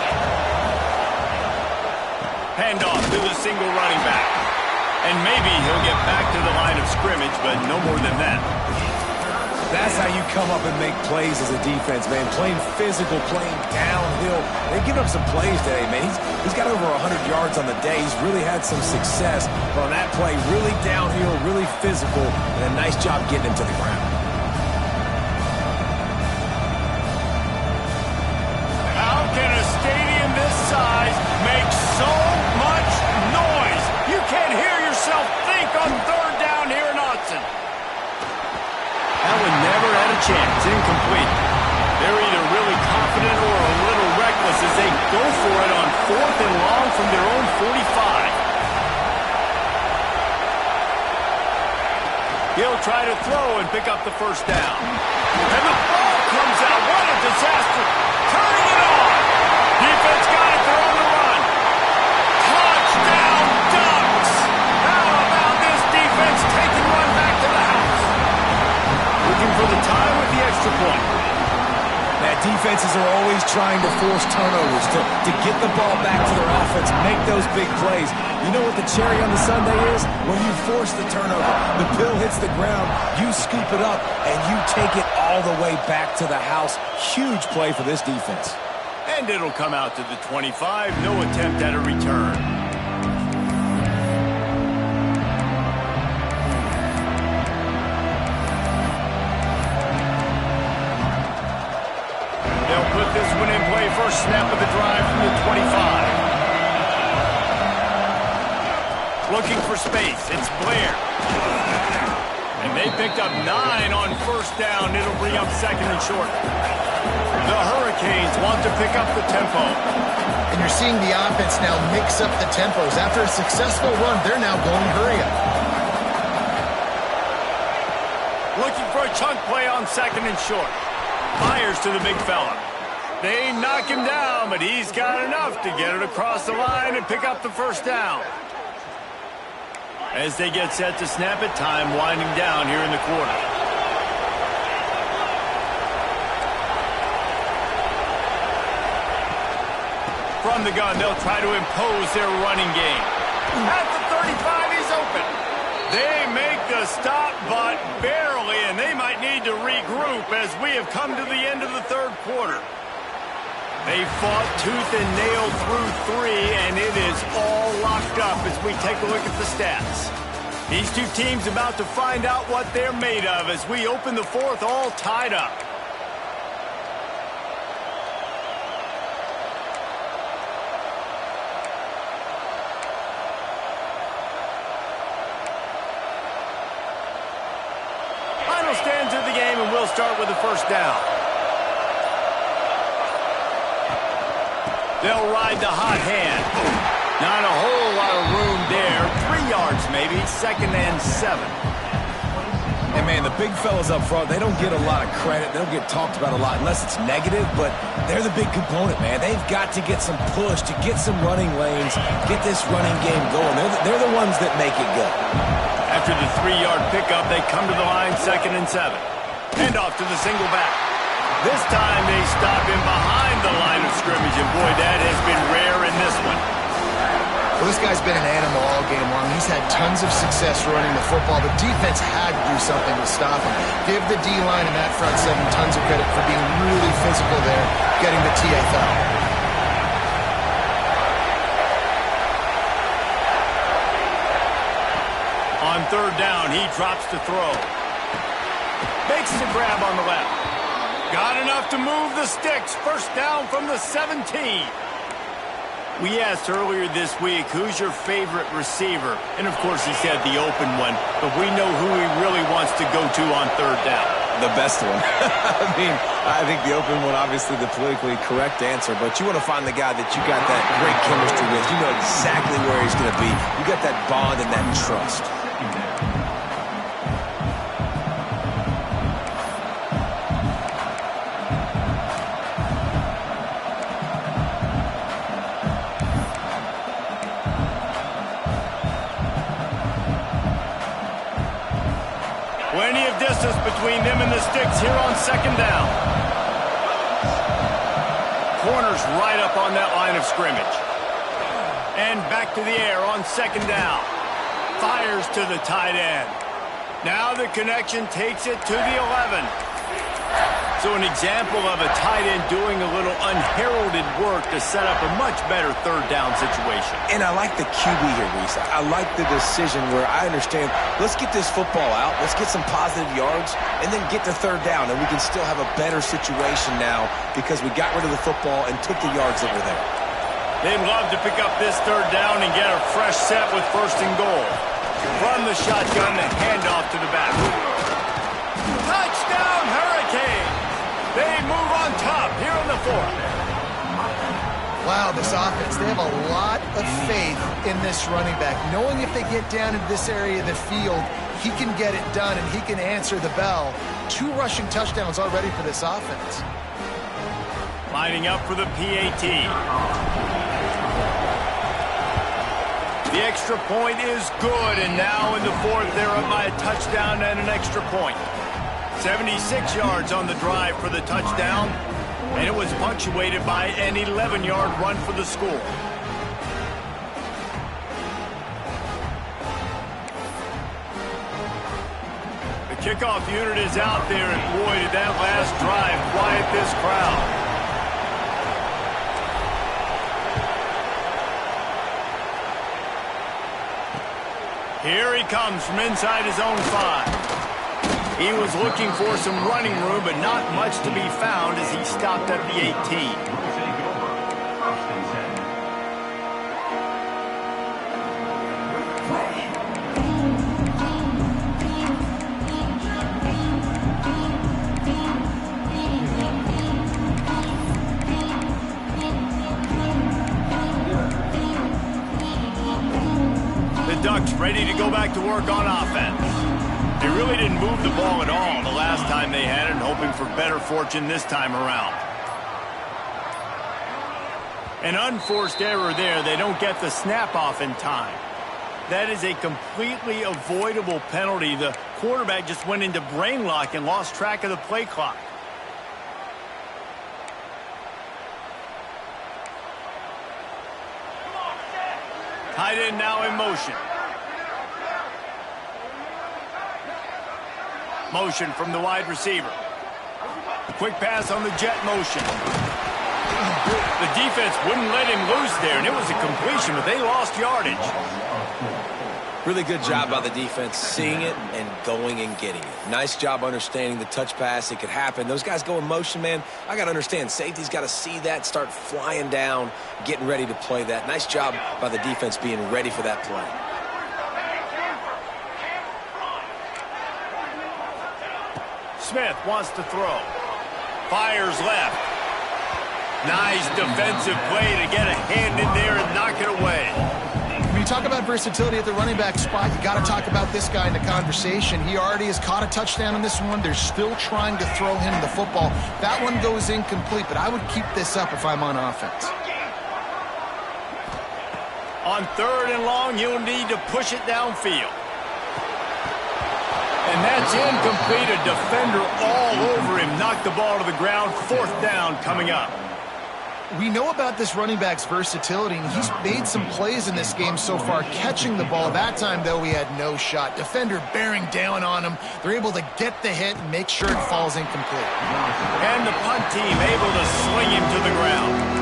Handoff to the single running back. And maybe he'll get back to the line of scrimmage, but no more than that. That's how you come up and make plays as a defense, man. Playing physical, playing downhill. They've given up some plays today, man. He's got over 100 yards on the day. He's really had some success. But on that play, really downhill, really physical, and a nice job getting him to the ground. How can a stadium this size make so much noise? You can't hear yourself think on 3rd down here in Austin. That one never had a chance. Incomplete. They're either really confident or a little reckless as they go for it on 4th and long from their own 45. He'll try to throw and pick up the first down. And the ball comes out. What a disaster. Turning it on. Defense got it. They're on the run. Defenses are always trying to force turnovers, to get the ball back to their offense, make those big plays. You know what the cherry on the sundae is? When you force the turnover, the pill hits the ground, you scoop it up, and you take it all the way back to the house. Huge play for this defense. And it'll come out to the 25. No attempt at a return. They'll put this one in play. First snap of the drive from the 25. Looking for space. It's Blair. And they picked up 9 on first down. It'll bring up second and short. The Hurricanes want to pick up the tempo. And you're seeing the offense now mix up the tempos. After a successful run, they're now going hurry up. Looking for a chunk play on second and short. Fires to the big fella. They knock him down, but he's got enough to get it across the line and pick up the first down. As they get set to snap it, time winding down here in the quarter. From the gun, they'll try to impose their running game. At the 35, he's open. They make the stop, but barely, and they might need to regroup as we have come to the end of the third quarter. They fought tooth and nail through 3, and it is all locked up as we take a look at the stats. These two teams about to find out what they're made of as we open the fourth all tied up. Final stands of the game, and we'll start with the first down. They'll ride the hot hand. Not a whole lot of room there. 3 yards maybe, second and 7. And, man, the big fellas up front, they don't get a lot of credit. They don't get talked about a lot unless it's negative, but they're the big component, man. They've got to get some push, to get some running lanes, get this running game going. They're the ones that make it go. After the 3-yard pickup, they come to the line, second and 7. Hand off to the single back. This time they stop him behind the line of scrimmage, and boy, that has been rare in this one. Well, this guy's been an animal all game long. He's had tons of success running the football. The defense had to do something to stop him. Give the D-line and that front 7 tons of credit for being really physical there, getting the TFL. On third down, he drops to throw. Makes the grab on the left. Got enough to move the sticks. First down from the 17. We asked earlier this week, who's your favorite receiver? And, of course, he said the open one. But we know who he really wants to go to on third down. The best one. I think the open one, obviously the politically correct answer. But you want to find the guy that you got that great chemistry with. You know exactly where he's going to be. You got that bond and that trust. Plenty of distance between them and the sticks here on second down. Corners right up on that line of scrimmage. And back to the air on second down. Fires to the tight end. Now the connection takes it to the 11. So an example of a tight end doing a little unheralded work to set up a much better third down situation. And I like the QB here, Reese. I like the decision where I understand, let's get this football out, let's get some positive yards, and then get to third down, and we can still have a better situation now because we got rid of the football and took the yards that were there. They'd love to pick up this third down and get a fresh set with first and goal. From the shotgun, the handoff to the back. Touchdown, Hurricane! They move on top here in the fourth. Wow, this offense, they have a lot of faith in this running back, knowing if they get down into this area of the field, he can get it done and he can answer the bell. 2 rushing touchdowns already for this offense. Lining up for the PAT. The extra point is good, and now in the fourth, they're up by a touchdown and an extra point. 76 yards on the drive for the touchdown, and it punctuated by an 11-yard run for the score. The kickoff unit is out there, and boy, did that last drive quiet this crowd. Here he comes from inside his own 5. He was looking for some running room, but not much to be found as he stopped at the 18. Ducks ready to go back to work on offense. They really didn't move the ball at all the last time they had it, and hoping for better fortune this time around. An unforced error there. They don't get the snap off in time. That is a completely avoidable penalty. The quarterback just went into brain lock and lost track of the play clock. Tight end now in motion. Motion from the wide receiver. Quick pass on the jet motion. The defense wouldn't let him loose there, and it was a completion, but they lost yardage. Really good job by the defense, seeing it and going and getting it. Nice job understanding the touch pass. It could happen. Those guys go in motion, man. I got to understand, safety's got to see that, start flying down, getting ready to play that. Nice job by the defense being ready for that play. Smith wants to throw. Fires left. Nice defensive play to get a hand in there and knock it away. When you talk about versatility at the running back spot, you got to talk about this guy in the conversation. He already has caught a touchdown on this one. They're still trying to throw him the football. That one goes incomplete, but I would keep this up if I'm on offense. On 3rd and long, you'll need to push it downfield. And that's incomplete. A defender all over him. Knocked the ball to the ground. 4th down coming up. We know about this running back's versatility, and he's made some plays in this game so far catching the ball. That time, though, he had no shot. Defender bearing down on him. They're able to get the hit and make sure it falls incomplete. And the punt team able to swing him to the ground.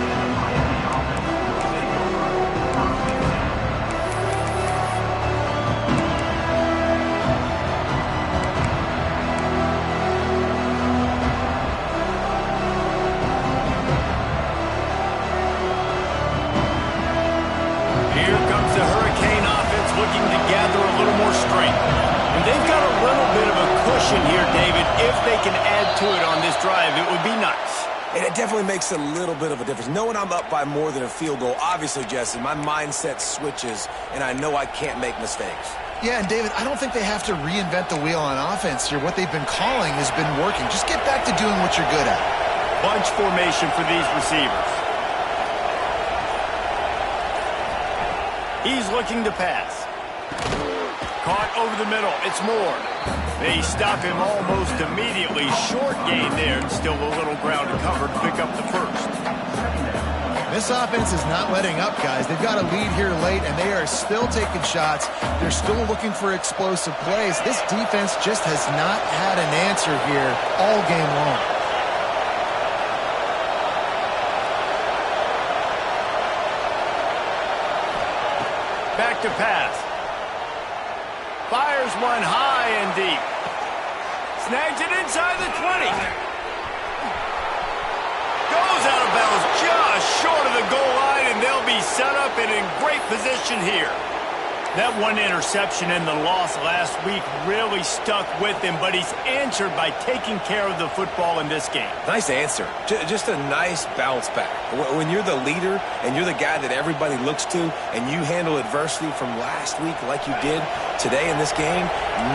Looking to gather a little more strength. And they've got a little bit of a cushion here, David. If they can add to it on this drive, it would be nice. And it definitely makes a little bit of a difference. Knowing I'm up by more than a field goal, obviously, Jesse, my mindset switches, and I know I can't make mistakes. Yeah, and David, I don't think they have to reinvent the wheel on offense here. What they've been calling has been working. Just get back to doing what you're good at. Bunch formation for these receivers. He's looking to pass. Caught over the middle. It's Moore. They stop him almost immediately. Short gain there, and still a little ground to cover to pick up the 1st. This offense is not letting up, guys. They've got a lead here late, and they are still taking shots. They're still looking for explosive plays. This defense just has not had an answer here all game long. Back to pass. Fires one high and deep. Snags it inside the 20. Goes out of bounds just short of the goal line, and they'll be set up and in great position here. That one interception and the loss last week really stuck with him, but he's answered by taking care of the football in this game. Nice answer. Just a nice bounce back. When you're the leader and you're the guy that everybody looks to and you handle adversity from last week like you did today in this game,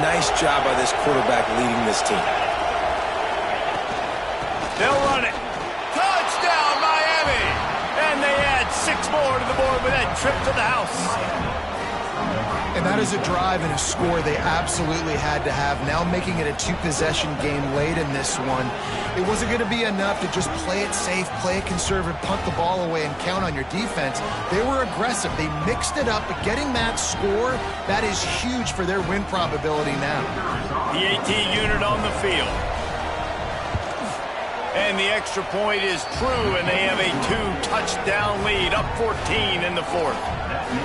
nice job by this quarterback leading this team. They'll run it. Touchdown, Miami! And they add 6 more to the board with that trip to the house. And that is a drive and a score they absolutely had to have. Now making it a two-possession game late in this one. It wasn't going to be enough to just play it safe, play it conservative, punt the ball away, and count on your defense. They were aggressive. They mixed it up, but getting that score, that is huge for their win probability now. The AT unit on the field. And the extra point is true, and they have a 2-touchdown lead, up 14 in the fourth.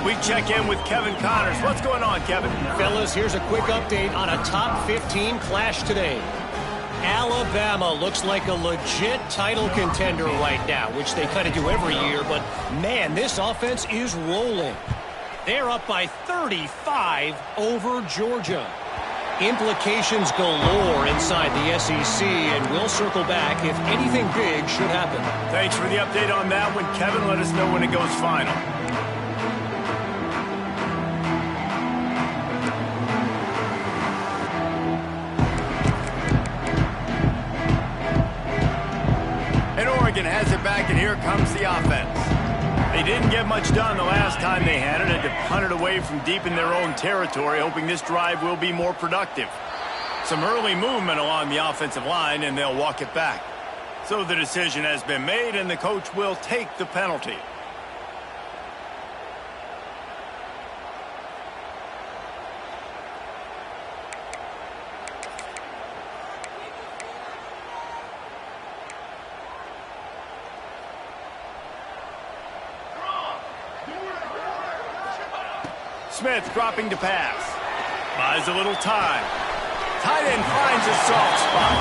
We check in with Kevin Connors. What's going on, Kevin? Fellas, here's a quick update on a top 15 clash today. Alabama looks like a legit title contender right now, which they kind of do every year, but man, this offense is rolling. They're up by 35 over Georgia. Implications galore inside the SEC, and we'll circle back if anything big should happen. Thanks for the update on that one, Kevin. Let us know when it goes final. And Oregon has it back, and here comes the offense. They didn't get much done the last time they had it. Had to punt it away from deep in their own territory, hoping this drive will be more productive. Some early movement along the offensive line, and they'll walk it back. So the decision has been made, and the coach will take the penalty. Smith dropping to pass. Buys a little time. Tight end finds a soft spot.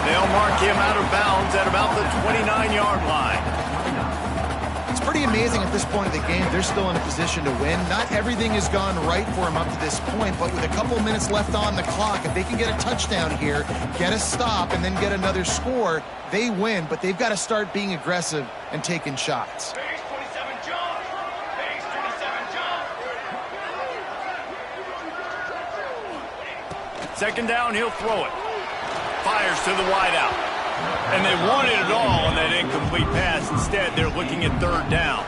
They'll mark him out of bounds at about the 29-yard line. It's pretty amazing at this point of the game. They're still in a position to win. Not everything has gone right for them up to this point, but with a couple minutes left on the clock, if they can get a touchdown here, get a stop, and then get another score, they win. But they've got to start being aggressive and taking shots. Second down, he'll throw it. Fires to the wideout. And they wanted it all on that incomplete pass. Instead, they're looking at third down.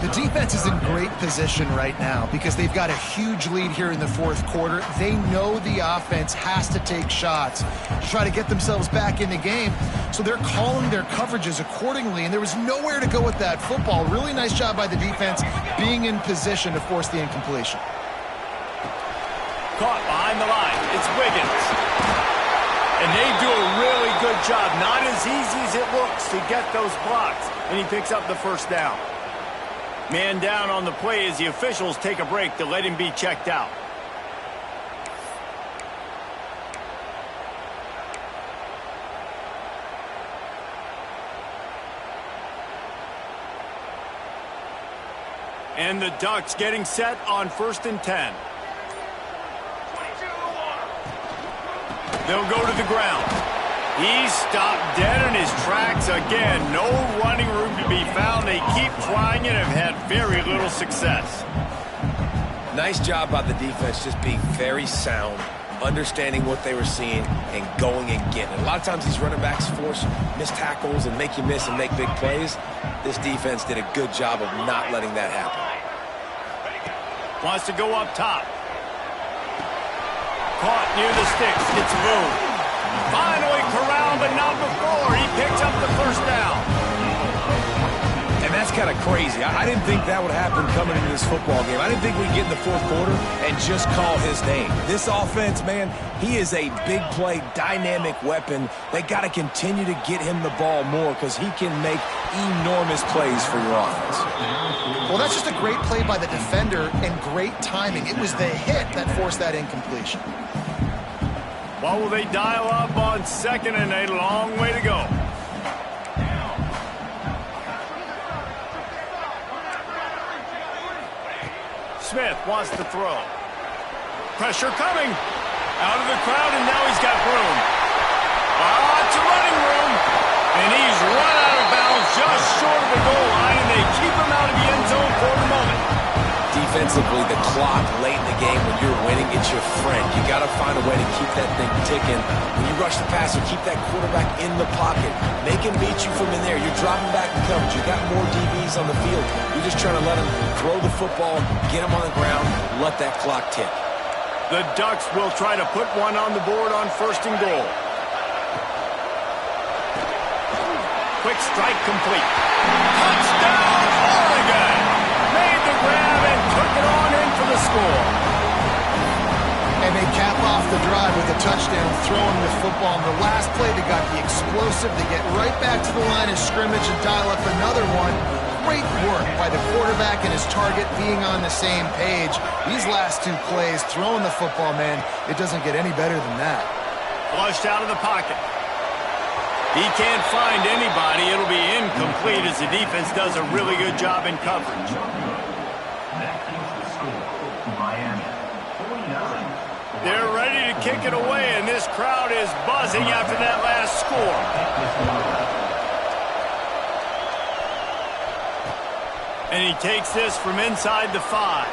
The defense is in great position right now because they've got a huge lead here in the fourth quarter. They know the offense has to take shots to try to get themselves back in the game. So they're calling their coverages accordingly, and there was nowhere to go with that football. Really nice job by the defense being in position to force the incompletion. Caught behind the line. It's Wiggins. And they do a really good job. Not as easy as it looks to get those blocks. And he picks up the first down. Man down on the play as the officials take a break to let him be checked out. And the Ducks getting set on 1st and 10. They'll go to the ground. He's stopped dead in his tracks again. No running room to be found. They keep trying and have had very little success. Nice job by the defense just being very sound, understanding what they were seeing, and going and getting it. A lot of times these running backs force missed tackles and make you miss and make big plays. This defense did a good job of not letting that happen. Wants to go up top. Caught near the sticks. It's Boone. Finally corralled, but not before. He picks up the first down. And that's kind of crazy. I didn't think that would happen coming into this football game. I didn't think we'd get in the fourth quarter and just call his name. This offense, man, he is a big play, dynamic weapon. They got to continue to get him the ball more because he can make enormous plays for your offense. Well, that's just a great play by the defender and great timing. It was the hit that forced that incompletion. What will they dial up on 2nd and 8? A long way to go. Smith wants to throw. Pressure coming. Out of the crowd, and now he's got room. Lots of running room. And he's run out of bounds just short of the goal line, and they keep him out of the end zone for the moment. defensively, the clock late in the game when you're winning, it's your friend. You got to find a way to keep that thing ticking. When you rush the passer, keep that quarterback in the pocket. Make him beat you from in there. You're dropping back in coverage. You got more DBs on the field. You're just trying to let him throw the football, get him on the ground, let that clock tick. The Ducks will try to put one on the board on 1st and goal. Quick strike complete. Touchdown, Oregon! Made the grab and took it on in for the score. And they cap off the drive with a touchdown, throwing the football. In the last play, they got the explosive. They get right back to the line of scrimmage and dial up another one. Great work by the quarterback and his target being on the same page. These last 2 plays, throwing the football, man, it doesn't get any better than that. Flushed out of the pocket. He can't find anybody. It'll be incomplete as the defense does a really good job in coverage. They're ready to kick it away, and this crowd is buzzing after that last score. And he takes this from inside the 5.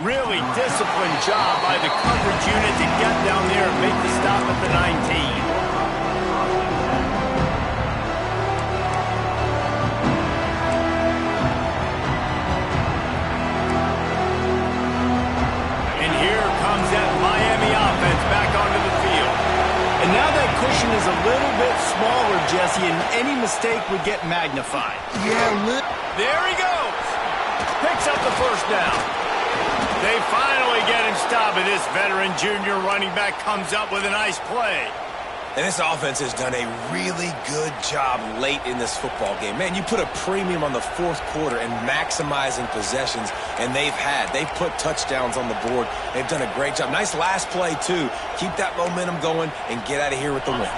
Really disciplined job by the coverage unit to get down there and make the stop at the 19. Cushion is a little bit smaller, Jesse, and any mistake would get magnified. Yeah, there he goes. Picks up the 1st down. They finally get him stopped, and this veteran junior running back comes up with a nice play. And this offense has done a really good job late in this football game. Man, you put a premium on the 4th quarter and maximizing possessions, and they've put touchdowns on the board. They've done a great job. Nice last play, too. Keep that momentum going and get out of here with the win.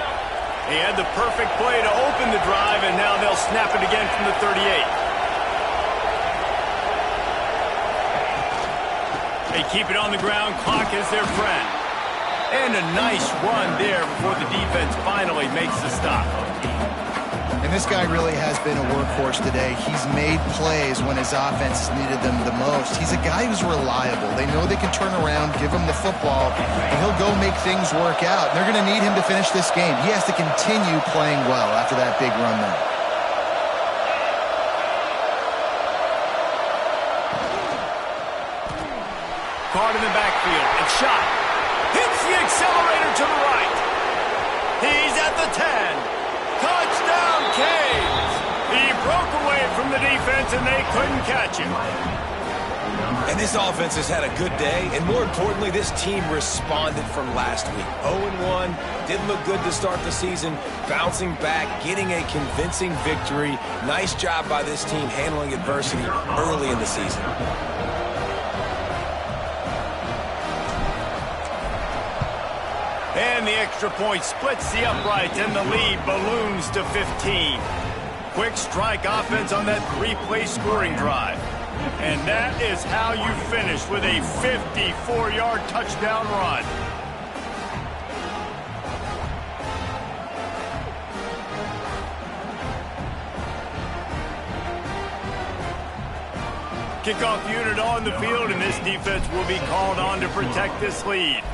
He had the perfect play to open the drive, and now they'll snap it again from the 38. They keep it on the ground. Clock is their friend. And a nice run there before the defense finally makes the stop. And this guy really has been a workhorse today. He's made plays when his offense needed them the most. He's a guy who's reliable. They know they can turn around, give him the football, and he'll go make things work out. And they're going to need him to finish this game. He has to continue playing well after that big run there. Caught in the backfield. It's shot. Hits the accelerator to the right. He's at the 10. Touchdown, Canes. He broke away from the defense, and they couldn't catch him. And this offense has had a good day, and more importantly, this team responded from last week. 0-1, didn't look good to start the season, bouncing back, getting a convincing victory. Nice job by this team handling adversity early in the season. And the extra point splits the uprights, and the lead balloons to 15. Quick strike offense on that 3-play scoring drive. And that is how you finish with a 54-yard touchdown run. Kickoff unit on the field, and this defense will be called on to protect this lead.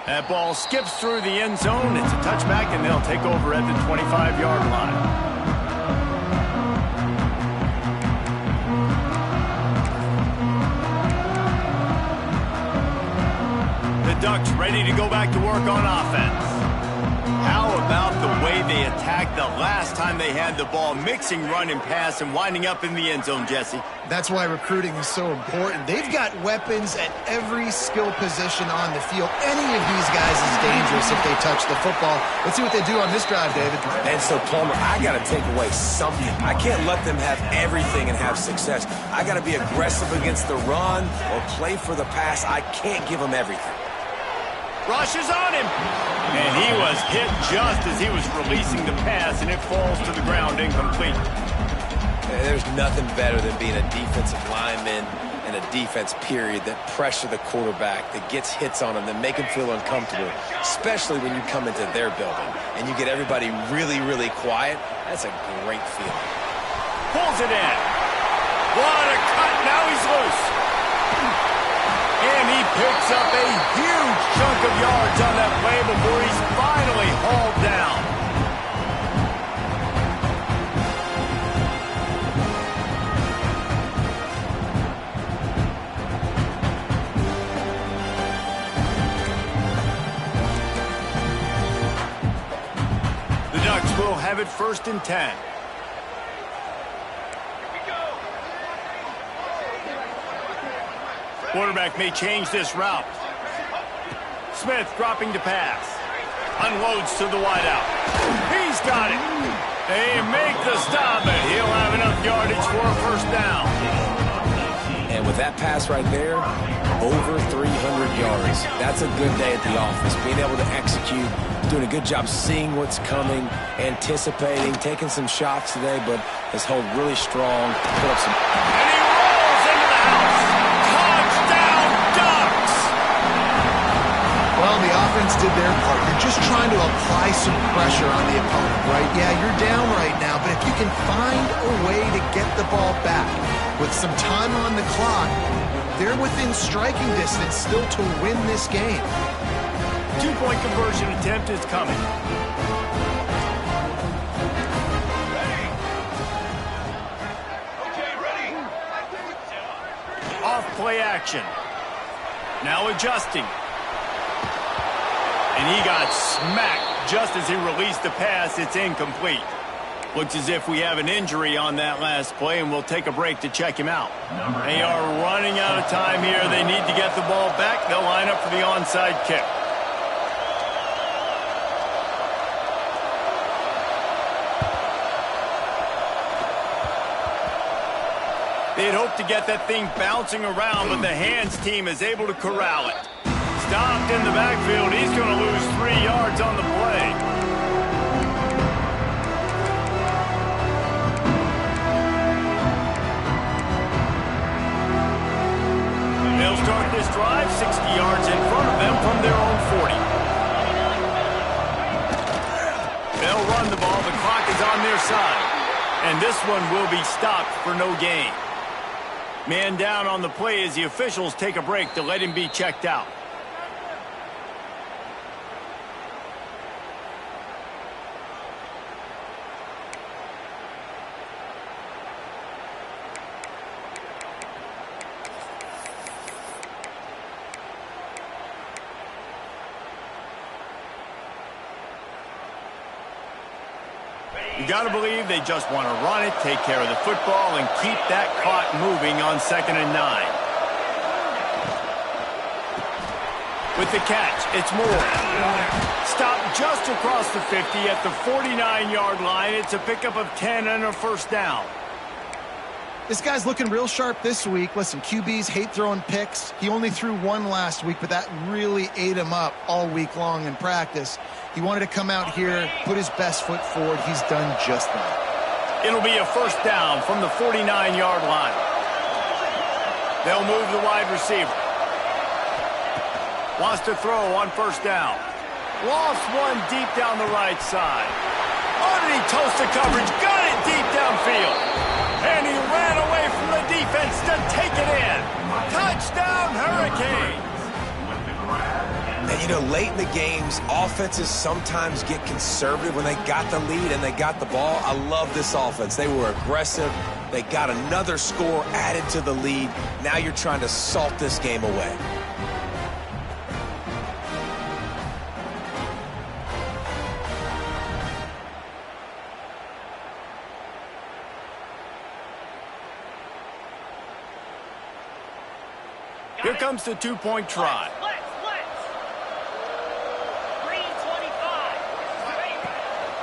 That ball skips through the end zone. It's a touchback, and they'll take over at the 25-yard line. The Ducks ready to go back to work on offense. How about the way they attacked the last time they had the ball, mixing run and pass and winding up in the end zone, Jesse? That's why recruiting is so important. They've got weapons at every skill position on the field. Any of these guys is dangerous if they touch the football. Let's see what they do on this drive, David. And so, Palmer, I got to take away something. I can't let them have everything and have success. I got to be aggressive against the run or play for the pass. I can't give them everything. Rushes on him. And he was hit just as he was releasing the pass, and it falls to the ground incomplete. There's nothing better than being a defensive lineman and a defense, period, that pressure the quarterback, that gets hits on him, that make him feel uncomfortable, especially when you come into their building and you get everybody really, really quiet. That's a great feeling. Pulls it in. What a cut. Now he's loose. And he picks up a huge chunk of yards on that play before he's finally hauled down. Will have it 1st and 10. Quarterback may change this route. Smith dropping to pass. Unloads to the wideout. He's got it. They make the stop, and he'll have enough yardage for a 1st down. And with that pass right there, over 300 yards. That's a good day at the office. Being able to execute, doing a good job seeing what's coming, anticipating, taking some shots today, but has held really strong. Put up some. And he rolls into the house. Touchdown, Ducks! Well, the offense did their part. You're just trying to apply some pressure on the opponent, right? Yeah, you're down right now, but if you can find a way to get the ball back with some time on the clock, they're within striking distance still to win this game. 2-point conversion attempt is coming. Ready. Off play action. Now adjusting. And he got smacked just as he released the pass. It's incomplete. Looks as if we have an injury on that last play, and we'll take a break to check him out. They are running out of time here. They need to get the ball back. They'll line up for the onside kick. They'd hoped to get that thing bouncing around, but the hands team is able to corral it. Stopped in the backfield. He's going to lose 3 yards on the play. They'll start this drive 60 yards in front of them from their own 40. They'll run the ball. The clock is on their side. And this one will be stopped for no gain. Man down on the play as the officials take a break to let him be checked out. You got to believe they just want to run it, take care of the football, and keep that clock moving on 2nd and 9. With the catch, it's Moore. Stopped just across the 50 at the 49-yard line. It's a pickup of 10 and a 1st down. This guy's looking real sharp this week. Listen, QBs hate throwing picks. He only threw 1 last week, but that really ate him up all week long in practice. He wanted to come out here, put his best foot forward. He's done just that. It'll be a 1st down from the 49-yard line. They'll move the wide receiver. Wants to throw on 1st down. Lost one deep down the right side. Underneath toast the coverage. Got it deep downfield. And he ran away from the defense to take it in. Touchdown, Hurricanes. And, you know, late in the games, offenses sometimes get conservative when they got the lead and they got the ball. I love this offense. They were aggressive. They got another score added to the lead. Now you're trying to salt this game away. Here comes the 2-point try.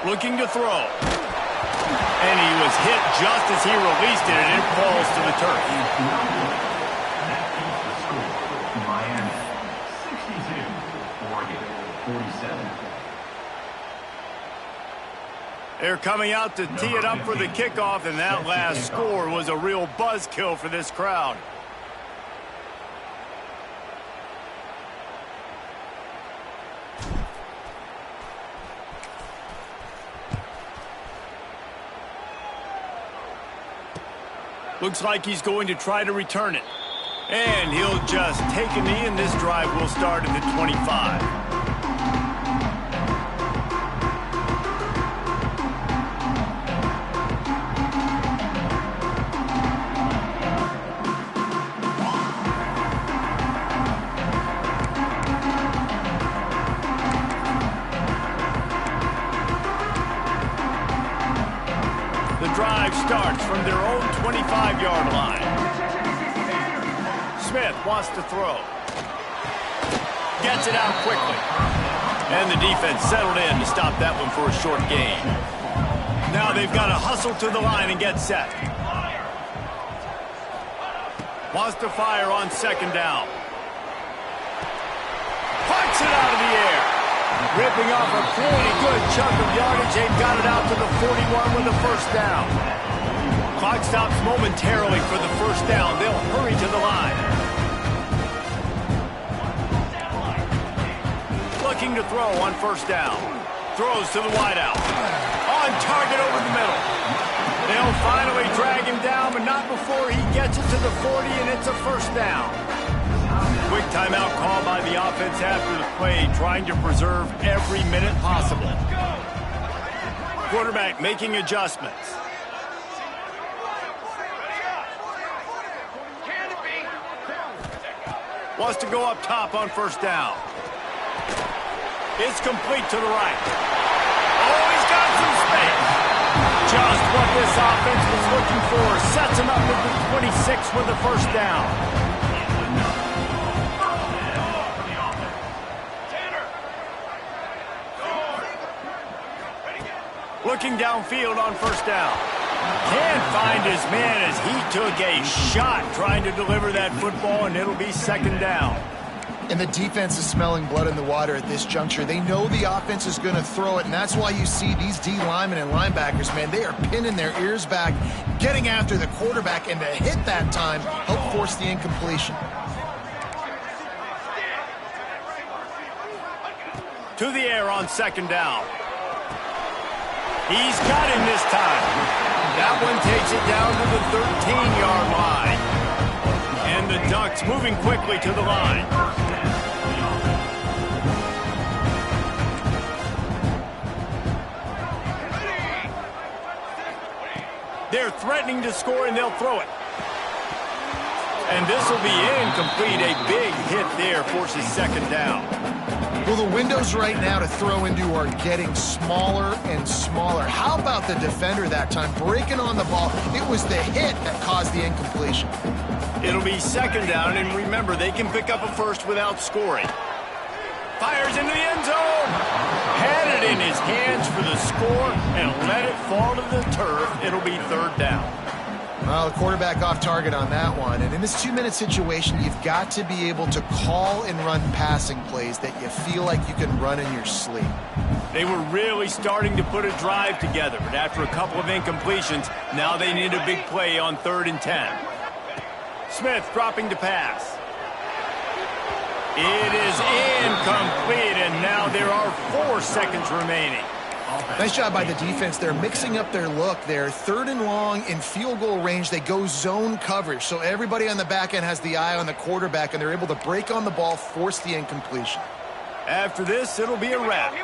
Looking to throw. And he was hit just as he released it, and it falls to the turf. Miami, 62, Oregon, 47. They're coming out to tee it up for the kickoff, and that last score was a real buzzkill for this crowd. Looks like he's going to try to return it. And he'll just take a knee, and this drive will start at the 25. The drive starts from their own 25-yard line. Smith wants to throw. Gets it out quickly. And the defense settled in to stop that one for a short gain. Now they've got to hustle to the line and get set. Wants to fire on second down. Punts it out of the air. Ripping off a pretty good chunk of yardage. They've got it out to the 41 with a first down. Clock stops momentarily for the first down. They'll hurry to the line. Looking to throw on first down. Throws to the wideout. On target over the middle. They'll finally drag him down, but not before he gets it to the 40, and it's a first down. Quick timeout call by the offense after the play, trying to preserve every minute possible. Quarterback making adjustments. Wants to go up top on first down. It's complete to the right. Oh, he's got some space. Just what this offense was looking for. Sets him up with the 26 with the first down. Looking downfield on first down. Can't find his man as he took a shot trying to deliver that football, and it'll be second down. And the defense is smelling blood in the water at this juncture. They know the offense is going to throw it, and that's why you see these D linemen and linebackers, man, they are pinning their ears back, getting after the quarterback, and to hit that time, help force the incompletion. To the air on second down. He's got him this time. That one takes it down to the 13-yard line. And the Ducks moving quickly to the line. They're threatening to score, and they'll throw it. And this will be incomplete. A big hit there forces second down. Well, the windows right now to throw into are getting smaller and smaller. How about the defender that time breaking on the ball? It was the hit that caused the incompletion. It'll be second down, and remember, they can pick up a first without scoring. Fires into the end zone. Had it in his hands for the score and let it fall to the turf. It'll be third down. Well, the quarterback off target on that one. And in this 2-minute situation, you've got to be able to call and run passing plays that you feel like you can run in your sleep. They were really starting to put a drive together, but after a couple of incompletions, now they need a big play on 3rd and 10. Smith dropping to pass. It is incomplete, and now there are 4 seconds remaining. Nice job by the defense. They're mixing up their look. They're 3rd and long in field goal range. They go zone coverage, so everybody on the back end has the eye on the quarterback, and they're able to break on the ball, force the incompletion. After this, it'll be a wrap.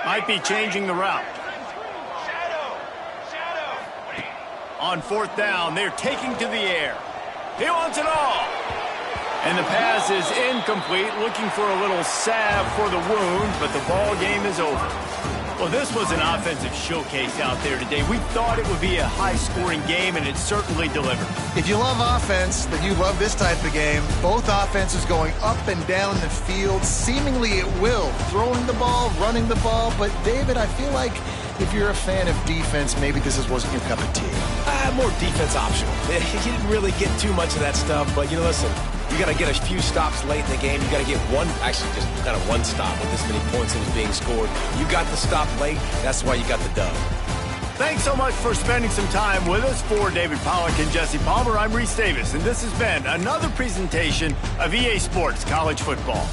Might be changing the route. On 4th down, they're taking to the air. He wants it all. And the pass is incomplete, looking for a little salve for the wound, but the ball game is over. Well, this was an offensive showcase out there today. We thought it would be a high-scoring game, and it certainly delivered. If you love offense, then you love this type of game. Both offenses going up and down the field, seemingly at will, throwing the ball, running the ball. But, David, I feel like if you're a fan of defense, maybe this wasn't your cup of tea. More defense optional. He didn't really get too much of that stuff, but, listen, you got to get a few stops late in the game. You got to get just kind of one stop with this many points that was being scored. You got the stop late. That's why you got the dub. Thanks so much for spending some time with us. For David Pollack and Jesse Palmer, I'm Reese Davis, and this has been another presentation of EA Sports College Football.